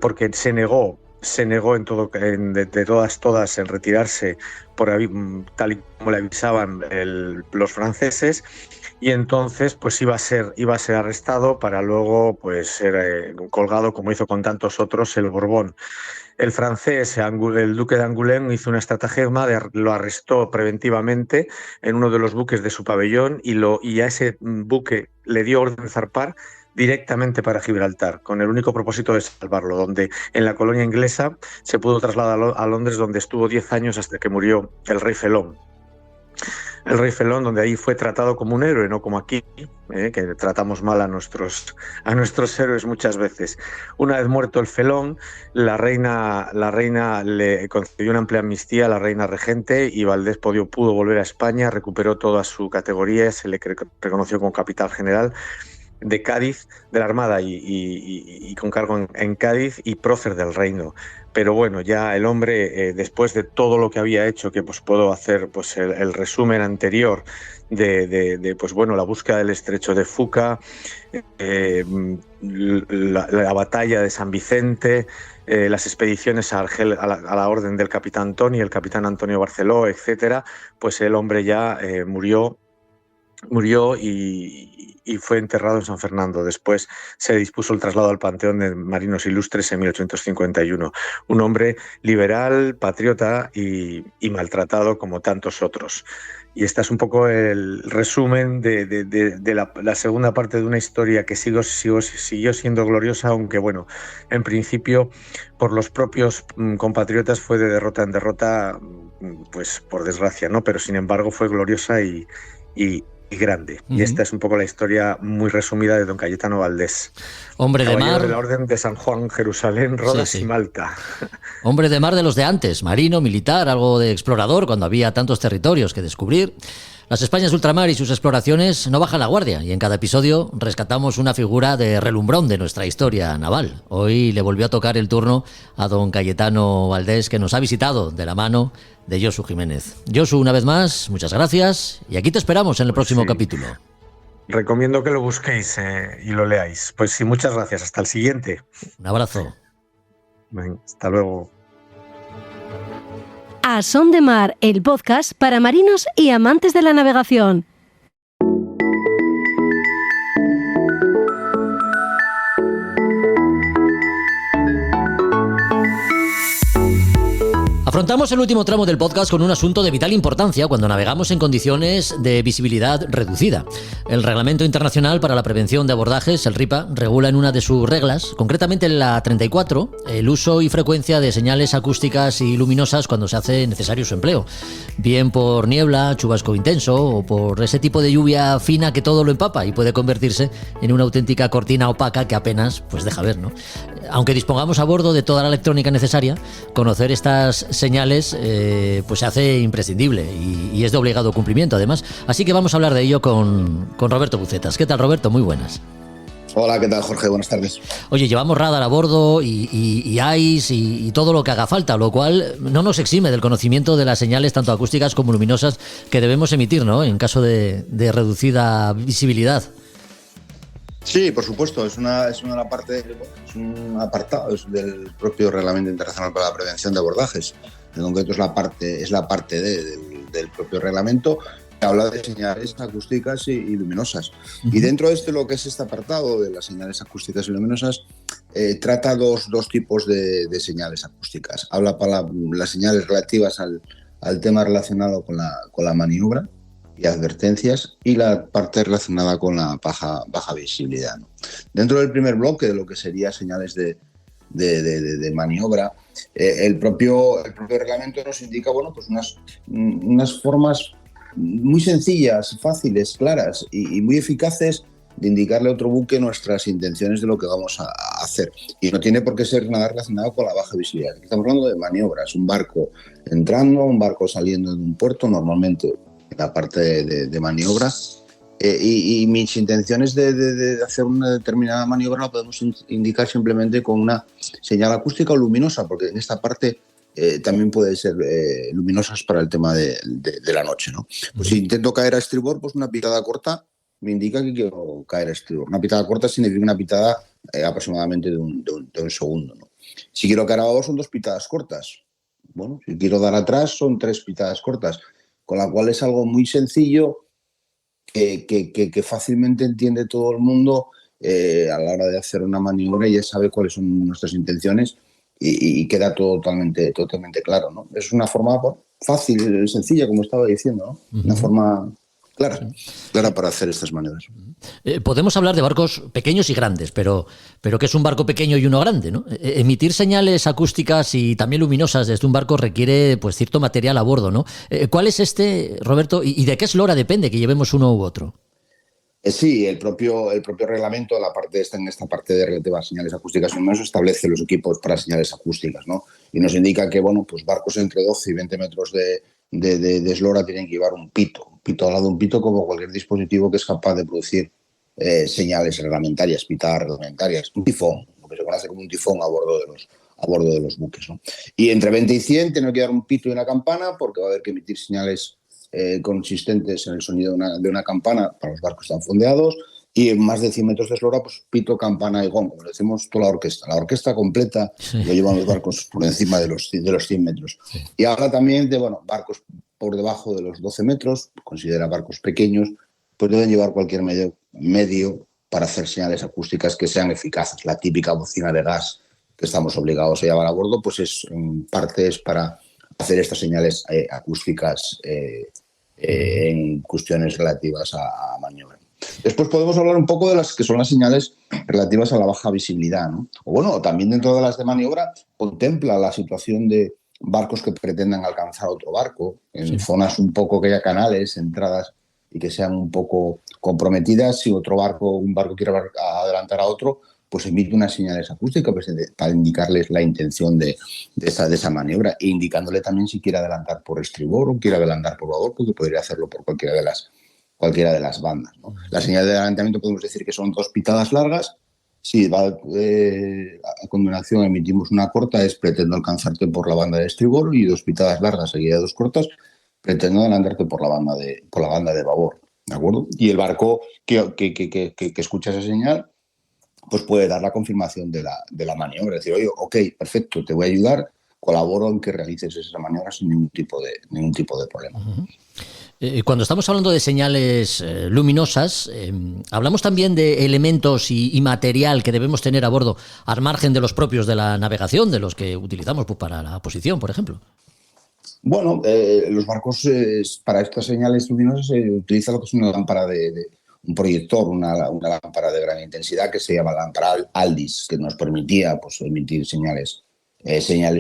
porque se negó de todas en retirarse tal y como le avisaban los franceses, y entonces iba a ser arrestado para luego ser colgado, como hizo con tantos otros el Borbón. El francés, el duque de Angoulême, hizo una estratagema, lo arrestó preventivamente en uno de los buques de su pabellón y a ese buque le dio orden de zarpar directamente para Gibraltar, con el único propósito de salvarlo, donde en la colonia inglesa se pudo trasladar a Londres, donde estuvo 10 años hasta que murió el rey Felón. El rey Felón, donde ahí fue tratado como un héroe, no como aquí, que tratamos mal a nuestros héroes muchas veces. Una vez muerto el Felón, la reina le concedió una amplia amnistía a la reina regente, y Valdés pudo volver a España, recuperó toda su categoría, se le reconoció como capitán general de Cádiz, de la Armada, y con cargo en Cádiz, y prócer del reino. Pero ya el hombre, después de todo lo que había hecho, que puedo hacer el resumen anterior de la búsqueda del estrecho de Fuca, la batalla de San Vicente, las expediciones a Argel a la orden del capitán Toni, el capitán Antonio Barceló, etcétera, el hombre ya murió y fue enterrado en San Fernando. Después se dispuso el traslado al Panteón de Marinos Ilustres en 1851. Un hombre liberal, patriota y maltratado como tantos otros. Y este es un poco el resumen de la segunda parte de una historia que siguió siendo gloriosa, aunque en principio por los propios compatriotas fue de derrota en derrota, por desgracia, ¿no? Pero sin embargo fue gloriosa y grande. Y esta es un poco la historia muy resumida de don Cayetano Valdés. Hombre de mar de la Orden de San Juan, Jerusalén, Rodas y Malta. Hombre de mar de los de antes, marino, militar, algo de explorador cuando había tantos territorios que descubrir. Las Españas de ultramar y sus exploraciones no bajan la guardia, y en cada episodio rescatamos una figura de relumbrón de nuestra historia naval. Hoy le volvió a tocar el turno a don Cayetano Valdés, que nos ha visitado de la mano de Josu Jiménez. Josu, una vez más, muchas gracias, y aquí te esperamos en el próximo capítulo. Recomiendo que lo busquéis y lo leáis. Pues sí, muchas gracias. Hasta el siguiente. Un abrazo. Ven, hasta luego. A Son de Mar, el podcast para marinos y amantes de la navegación. Afrontamos el último tramo del podcast con un asunto de vital importancia cuando navegamos en condiciones de visibilidad reducida. El Reglamento Internacional para la Prevención de Abordajes, el RIPA, regula en una de sus reglas, concretamente en la 34, el uso y frecuencia de señales acústicas y luminosas cuando se hace necesario su empleo. Bien por niebla, chubasco intenso o por ese tipo de lluvia fina que todo lo empapa y puede convertirse en una auténtica cortina opaca que apenas pues deja ver, ¿no? Aunque dispongamos a bordo de toda la electrónica necesaria, conocer estas señales pues se hace imprescindible y es de obligado cumplimiento además. Así que vamos a hablar de ello con Roberto Bucetas. ¿Qué tal, Roberto? Muy buenas. Hola, ¿qué tal, Jorge? Buenas tardes. Oye, llevamos radar a bordo y ICE y todo lo que haga falta, lo cual no nos exime del conocimiento de las señales tanto acústicas como luminosas que debemos emitir, ¿no?, en caso de reducida visibilidad. Sí, por supuesto, es un apartado del propio Reglamento Internacional para la Prevención de Abordajes. En concreto es la parte del propio reglamento que habla de señales acústicas y luminosas. Uh-huh. Y dentro de lo que es este apartado de las señales acústicas y luminosas, trata dos tipos de señales acústicas. Habla para las señales relativas al tema relacionado con la maniobra y advertencias, y la parte relacionada con la baja visibilidad, ¿no? Dentro del primer bloque de lo que sería señales de maniobra, el propio reglamento nos indica pues unas formas muy sencillas, fáciles, claras y muy eficaces de indicarle a otro buque nuestras intenciones de lo que vamos a hacer. Y no tiene por qué ser nada relacionado con la baja visibilidad. Estamos hablando de maniobras, un barco entrando, un barco saliendo de un puerto, normalmente la parte de maniobra, y mis intenciones de hacer una determinada maniobra la podemos indicar simplemente con una señal acústica o luminosa, porque en esta parte también puede ser luminosas para el tema de la noche, ¿no? Pues si intento caer a estribor, pues una pitada corta me indica que quiero caer a estribor. Una pitada corta significa una pitada aproximadamente de un segundo, ¿no? Si quiero caer a babor son 2 pitadas cortas. Bueno, si quiero dar atrás son 3 pitadas cortas. Con la cual es algo muy sencillo que fácilmente entiende todo el mundo a la hora de hacer una maniobra y ya sabe cuáles son nuestras intenciones y queda totalmente claro, ¿no? Es una forma fácil, sencilla, como estaba diciendo, ¿no? Uh-huh. Una forma clara para hacer estas maniobras. Podemos hablar de barcos pequeños y grandes, pero ¿qué es un barco pequeño y uno grande, ¿no? Emitir señales acústicas y también luminosas desde un barco requiere pues cierto material a bordo, ¿no? ¿Cuál es este, Roberto? ¿Y de qué eslora depende que llevemos uno u otro? Sí, el propio reglamento, en esta parte de relativas señales acústicas y luminosas, establece los equipos para señales acústicas, ¿no? Y nos indica que pues barcos entre 12 y 20 metros de eslora tienen que llevar un pito al lado de un pito, como cualquier dispositivo que es capaz de producir señales reglamentarias, pitadas reglamentarias, un tifón, lo que se conoce como un tifón a bordo de los buques, ¿no? Y entre 20 y 100 tiene que dar un pito y una campana, porque va a haber que emitir señales consistentes en el sonido de una campana para los barcos que están fondeados, y en más de 100 metros de eslora, pues pito, campana y gong, como decimos, toda la orquesta. La orquesta completa lo llevan los barcos por encima de los 100 metros. Sí. Y habla también de barcos por debajo de los 12 metros, considera barcos pequeños, pues deben llevar cualquier medio para hacer señales acústicas que sean eficaces. La típica bocina de gas que estamos obligados a llevar a bordo, pues en parte es para hacer estas señales acústicas en cuestiones relativas a maniobra. Después podemos hablar un poco de las que son las señales relativas a la baja visibilidad, ¿no? O también dentro de las de maniobra contempla la situación de barcos que pretendan alcanzar otro barco en zonas un poco que haya canales, entradas y que sean un poco comprometidas. Si un barco quiere adelantar a otro, pues emite unas señales acústicas para indicarles la intención de esa maniobra, e indicándole también si quiere adelantar por estribor o quiere adelantar por babor, porque podría hacerlo por cualquiera de las bandas, ¿no? La señal de adelantamiento podemos decir que son 2 pitadas largas. Si a continuación emitimos una corta, es pretendo alcanzarte por la banda de estribor, y 2 pitadas largas seguidas de 2 cortas, pretendo adelantarte por la banda de babor, ¿de acuerdo? Y el barco que escucha esa señal pues puede dar la confirmación de la maniobra, decir, oye, ok, perfecto, te voy a ayudar, colaboro en que realices esa maniobra sin ningún tipo de problema. Uh-huh. Cuando estamos hablando de señales luminosas, hablamos también de elementos y material que debemos tener a bordo, al margen de los propios de la navegación, de los que utilizamos para la posición, por ejemplo. Bueno, los barcos para estas señales luminosas se utiliza lo que es una lámpara un proyector, una lámpara de gran intensidad que se llama lámpara Aldis, que nos permitía pues, emitir señales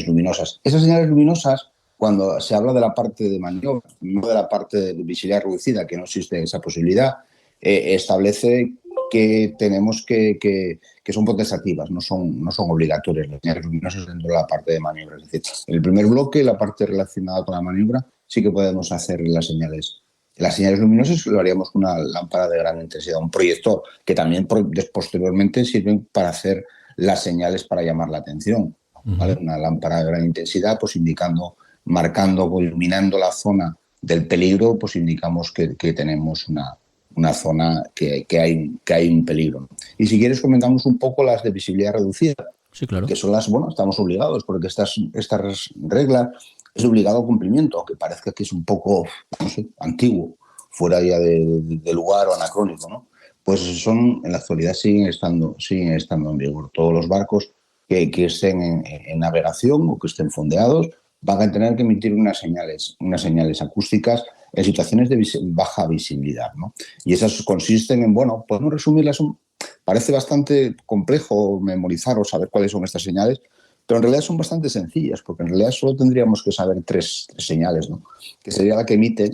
luminosas. Esas señales luminosas, cuando se habla de la parte de maniobra, no de la parte de visibilidad reducida, que no existe esa posibilidad, establece que tenemos que son potestativas, no son obligatorias las señales luminosas dentro de la parte de maniobra. Es decir, en el primer bloque, la parte relacionada con la maniobra, sí que podemos hacer las señales luminosas, lo haríamos con una lámpara de gran intensidad, un proyector, que también posteriormente sirven para hacer las señales para llamar la atención. ¿Vale? Una lámpara de gran intensidad, pues marcando o iluminando la zona del peligro, pues indicamos que tenemos una zona que hay un peligro. Y si quieres comentamos un poco las de visibilidad reducida. Sí, claro. Que son estamos obligados, porque estas reglas es de obligado cumplimiento, aunque parezca que es un poco, no sé, antiguo, fuera ya de lugar o anacrónico, ¿no? Pues en la actualidad siguen estando en vigor. Todos los barcos que estén en navegación o que estén fondeados van a tener que emitir unas señales acústicas en situaciones de baja visibilidad, ¿no? Y esas consisten en, podemos resumirlas, parece bastante complejo memorizar o saber cuáles son estas señales, pero en realidad son bastante sencillas, porque en realidad solo tendríamos que saber tres señales, ¿no? Que sería la que emite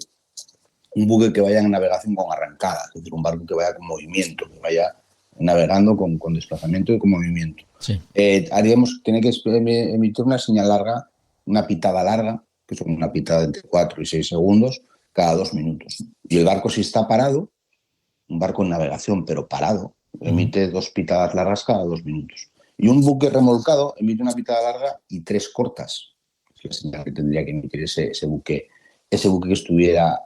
un buque que vaya en navegación con arrancada, es decir, un barco que vaya con movimiento, que vaya navegando con desplazamiento y con movimiento. Sí. Tiene que emitir una señal larga, una pitada larga, que son una pitada entre 4 y 6 segundos, cada 2 minutos. Y el barco, si está parado, un barco en navegación, pero parado, emite 2 pitadas largas cada 2 minutos. Y un buque remolcado emite una pitada larga y 3 cortas. Es la señal que tendría que emitir ese buque que estuviera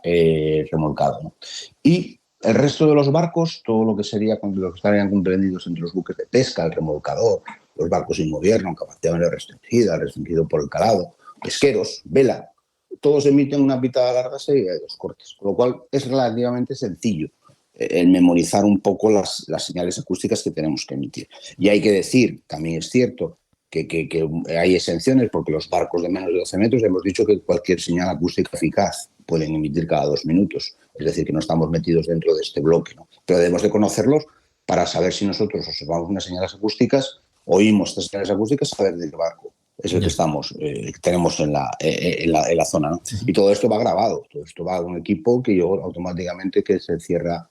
remolcado, ¿no? Y el resto de los barcos, todo lo que estarían comprendidos entre los buques de pesca, el remolcador, los barcos sin gobierno, capacidad restringida, restringido por el calado, pesqueros, vela, todos emiten una pitada larga seguida de 2 cortes, con lo cual es relativamente sencillo el memorizar un poco las señales acústicas que tenemos que emitir. Y hay que decir, también es cierto, que hay exenciones, porque los barcos de menos de 12 metros hemos dicho que cualquier señal acústica eficaz pueden emitir cada 2 minutos, es decir, que no estamos metidos dentro de este bloque, ¿no? Pero debemos de conocerlos para saber si nosotros observamos unas señales acústicas, oímos estas señales acústicas, saber de qué barco es el que tenemos en la zona, ¿no? Y todo esto va grabado, todo esto va a un equipo que yo automáticamente que se cierra,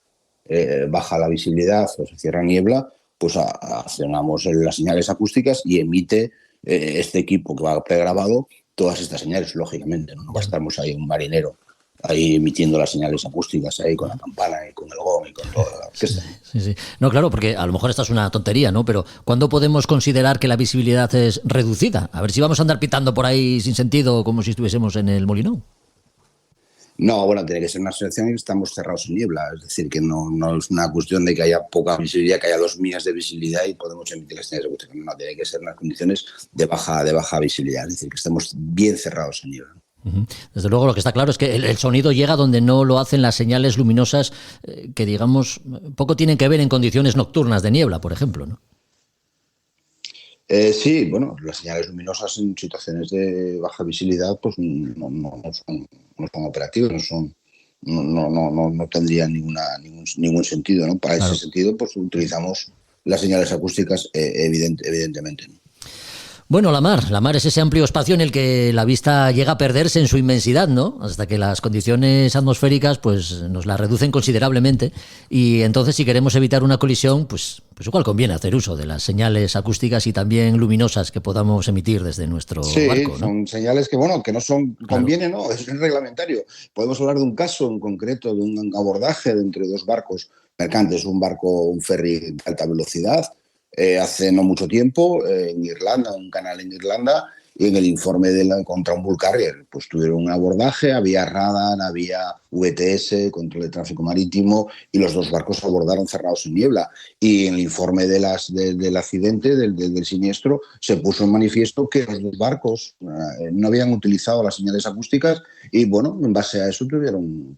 baja la visibilidad o se cierra niebla, pues accionamos las señales acústicas y emite este equipo que va pregrabado todas estas señales, lógicamente, ¿no? No va a estar ahí un marinero ahí emitiendo las señales acústicas ahí con la campana y con el gong y con toda la orquesta. Sí. No, claro, porque a lo mejor esta es una tontería, ¿no? Pero ¿cuándo podemos considerar que la visibilidad es reducida? A ver si vamos a andar pitando por ahí sin sentido como si estuviésemos en el Molinón. No, tiene que ser una situación en que estamos cerrados en niebla, es decir, que no es una cuestión de que haya poca visibilidad, que haya 2 millas de visibilidad y podemos emitir las señales acústicas. No, tiene que ser unas condiciones de baja visibilidad, es decir, que estemos bien cerrados en niebla. Desde luego, lo que está claro es que el sonido llega donde no lo hacen las señales luminosas que, digamos, poco tienen que ver en condiciones nocturnas de niebla, por ejemplo, ¿no? Sí, las señales luminosas en situaciones de baja visibilidad pues no son operativas, no tendrían ningún sentido, ¿no? Para ese sentido, pues utilizamos las señales acústicas evidentemente, ¿no? Bueno, la mar es ese amplio espacio en el que la vista llega a perderse en su inmensidad, ¿no? Hasta que las condiciones atmosféricas pues nos la reducen considerablemente y entonces si queremos evitar una colisión, pues igual conviene hacer uso de las señales acústicas y también luminosas que podamos emitir desde nuestro barco, ¿no? Sí, son señales que no son, conviene, ¿no? Es reglamentario. Podemos hablar de un caso en concreto, de un abordaje de entre 2 barcos mercantes, un ferry de alta velocidad, hace no mucho tiempo en Irlanda, un canal en Irlanda, y en el informe contra un bull carrier, pues tuvieron un abordaje, había radar, había VTS, control de tráfico marítimo, y los 2 barcos abordaron cerrados en niebla. Y en el informe del accidente, del siniestro, se puso en manifiesto que los 2 barcos no habían utilizado las señales acústicas y, en base a eso tuvieron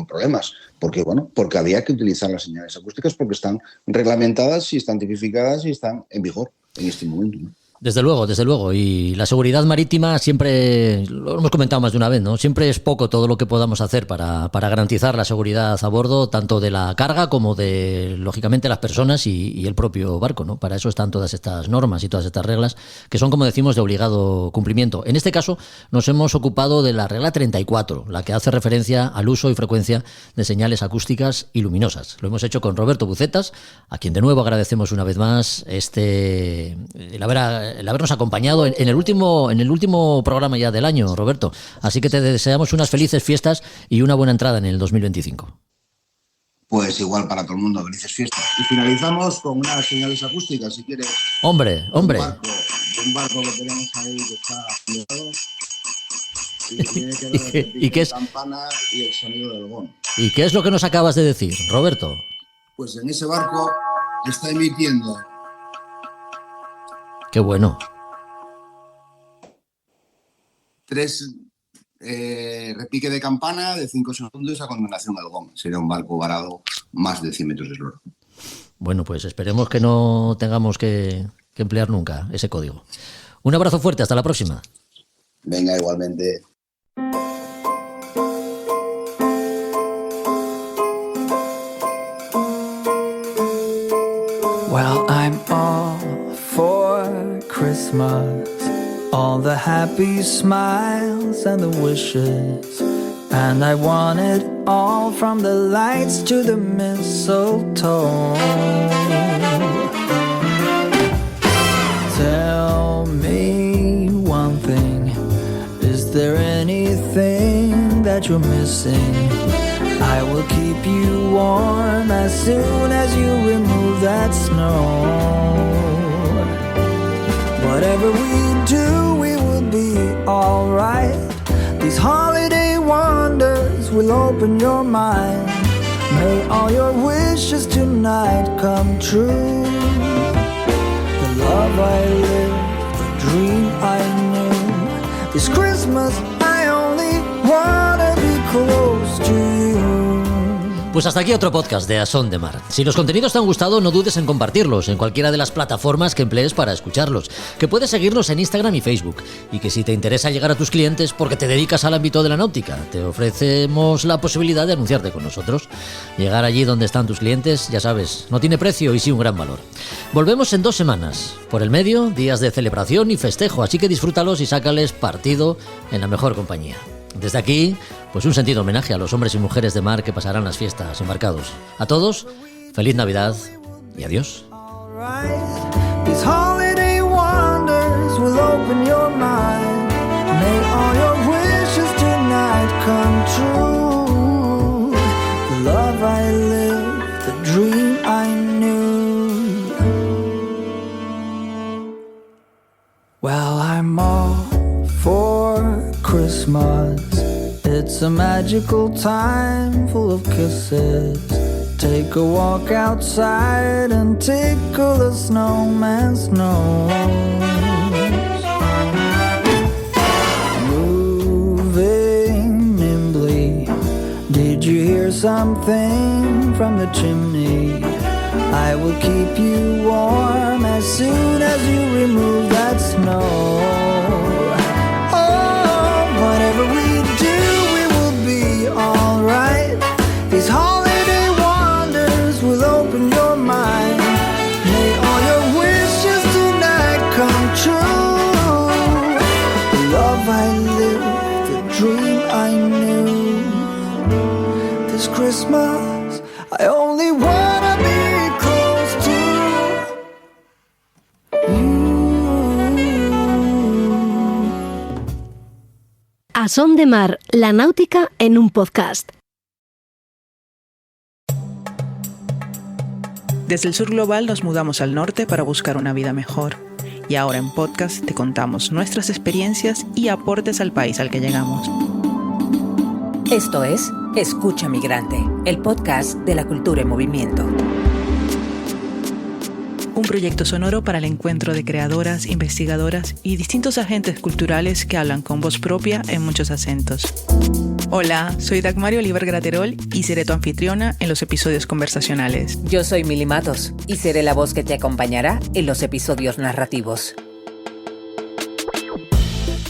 problemas. Porque había que utilizar las señales acústicas porque están reglamentadas y están tipificadas y están en vigor en este momento, ¿no? Desde luego. Y la seguridad marítima siempre, lo hemos comentado más de una vez, ¿no? Siempre es poco todo lo que podamos hacer para garantizar la seguridad a bordo, tanto de la carga como de, lógicamente, las personas y el propio barco, ¿no? Para eso están todas estas normas y todas estas reglas, que son, como decimos, de obligado cumplimiento. En este caso, nos hemos ocupado de la regla 34, la que hace referencia al uso y frecuencia de señales acústicas y luminosas. Lo hemos hecho con Roberto Bucetas, a quien de nuevo agradecemos una vez más el habernos acompañado en el último programa ya del año, Roberto. Así que te deseamos unas felices fiestas y una buena entrada en el 2025. Pues igual para todo el mundo, felices fiestas. Y finalizamos con unas señales acústicas, si quieres. Hombre. Un barco que tenemos ahí que está flotado y tiene que ver el ¿Y qué es? Campana y el sonido del gong. ¿Y qué es lo que nos acabas de decir, Roberto? Pues en ese barco está emitiendo. Qué bueno. 3 repique de campana de 5 segundos a continuación el gong. Sería un barco varado más de 100 metros de eslora. Bueno, pues esperemos que no tengamos que emplear nunca ese código. Un abrazo fuerte, hasta la próxima. Venga, igualmente. Well, I'm all for Christmas, all the happy smiles and the wishes, and I want it all from the lights to the mistletoe. Tell me one thing, is there anything that you're missing? I will keep you warm as soon as you remove that snow. Whatever we do, we will be alright. These holiday wonders will open your mind. May all your wishes tonight come true. The love I lived, the dream I knew. This Christmas I only wanna be close to you. Pues hasta aquí otro podcast de A Son de Mar. Si los contenidos te han gustado, no dudes en compartirlos en cualquiera de las plataformas que emplees para escucharlos, que puedes seguirnos en Instagram y Facebook, y que si te interesa llegar a tus clientes porque te dedicas al ámbito de la náutica, te ofrecemos la posibilidad de anunciarte con nosotros. Llegar allí donde están tus clientes, ya sabes, no tiene precio y sí un gran valor. Volvemos en 2 semanas. Por el medio, días de celebración y festejo, así que disfrútalos y sácales partido en la mejor compañía. Desde aquí, pues un sentido homenaje a los hombres y mujeres de mar que pasarán las fiestas embarcados. A todos, feliz Navidad y adiós. These holiday wonders will open your mind. May all your wishes tonight come true. The love I lived, the dream I knew. Well, I'm all for Christmas. It's a magical time full of kisses. Take a walk outside and tickle the snowman's nose. Moving nimbly, did you hear something from the chimney? I will keep you warm as soon as you remove that snow. Whatever we do, we will be alright. These holiday wonders will open your mind. May all your wishes tonight come true. The love I lived, the dream I knew. This Christmas, I only wanna be close to you. A Son de Mar, la náutica en un podcast. Desde el sur global nos mudamos al norte para buscar una vida mejor. Y ahora en podcast te contamos nuestras experiencias y aportes al país al que llegamos. Esto es Escucha Migrante, el podcast de la cultura en movimiento. Un proyecto sonoro para el encuentro de creadoras, investigadoras y distintos agentes culturales que hablan con voz propia en muchos acentos. Hola, soy Dagmari Oliver Graterol y seré tu anfitriona en los episodios conversacionales. Yo soy Mili Matos y seré la voz que te acompañará en los episodios narrativos.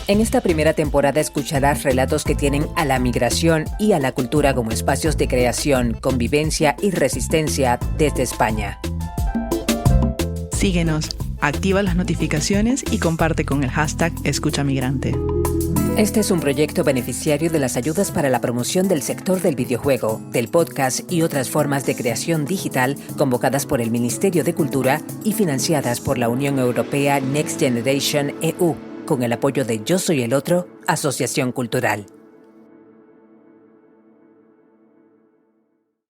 En esta primera temporada escucharás relatos que tienen a la migración y a la cultura como espacios de creación, convivencia y resistencia desde España. Síguenos, activa las notificaciones y comparte con el hashtag #EscuchaMigrante. Este es un proyecto beneficiario de las ayudas para la promoción del sector del videojuego, del podcast y otras formas de creación digital convocadas por el Ministerio de Cultura y financiadas por la Unión Europea Next Generation EU, con el apoyo de Yo Soy el Otro, Asociación Cultural.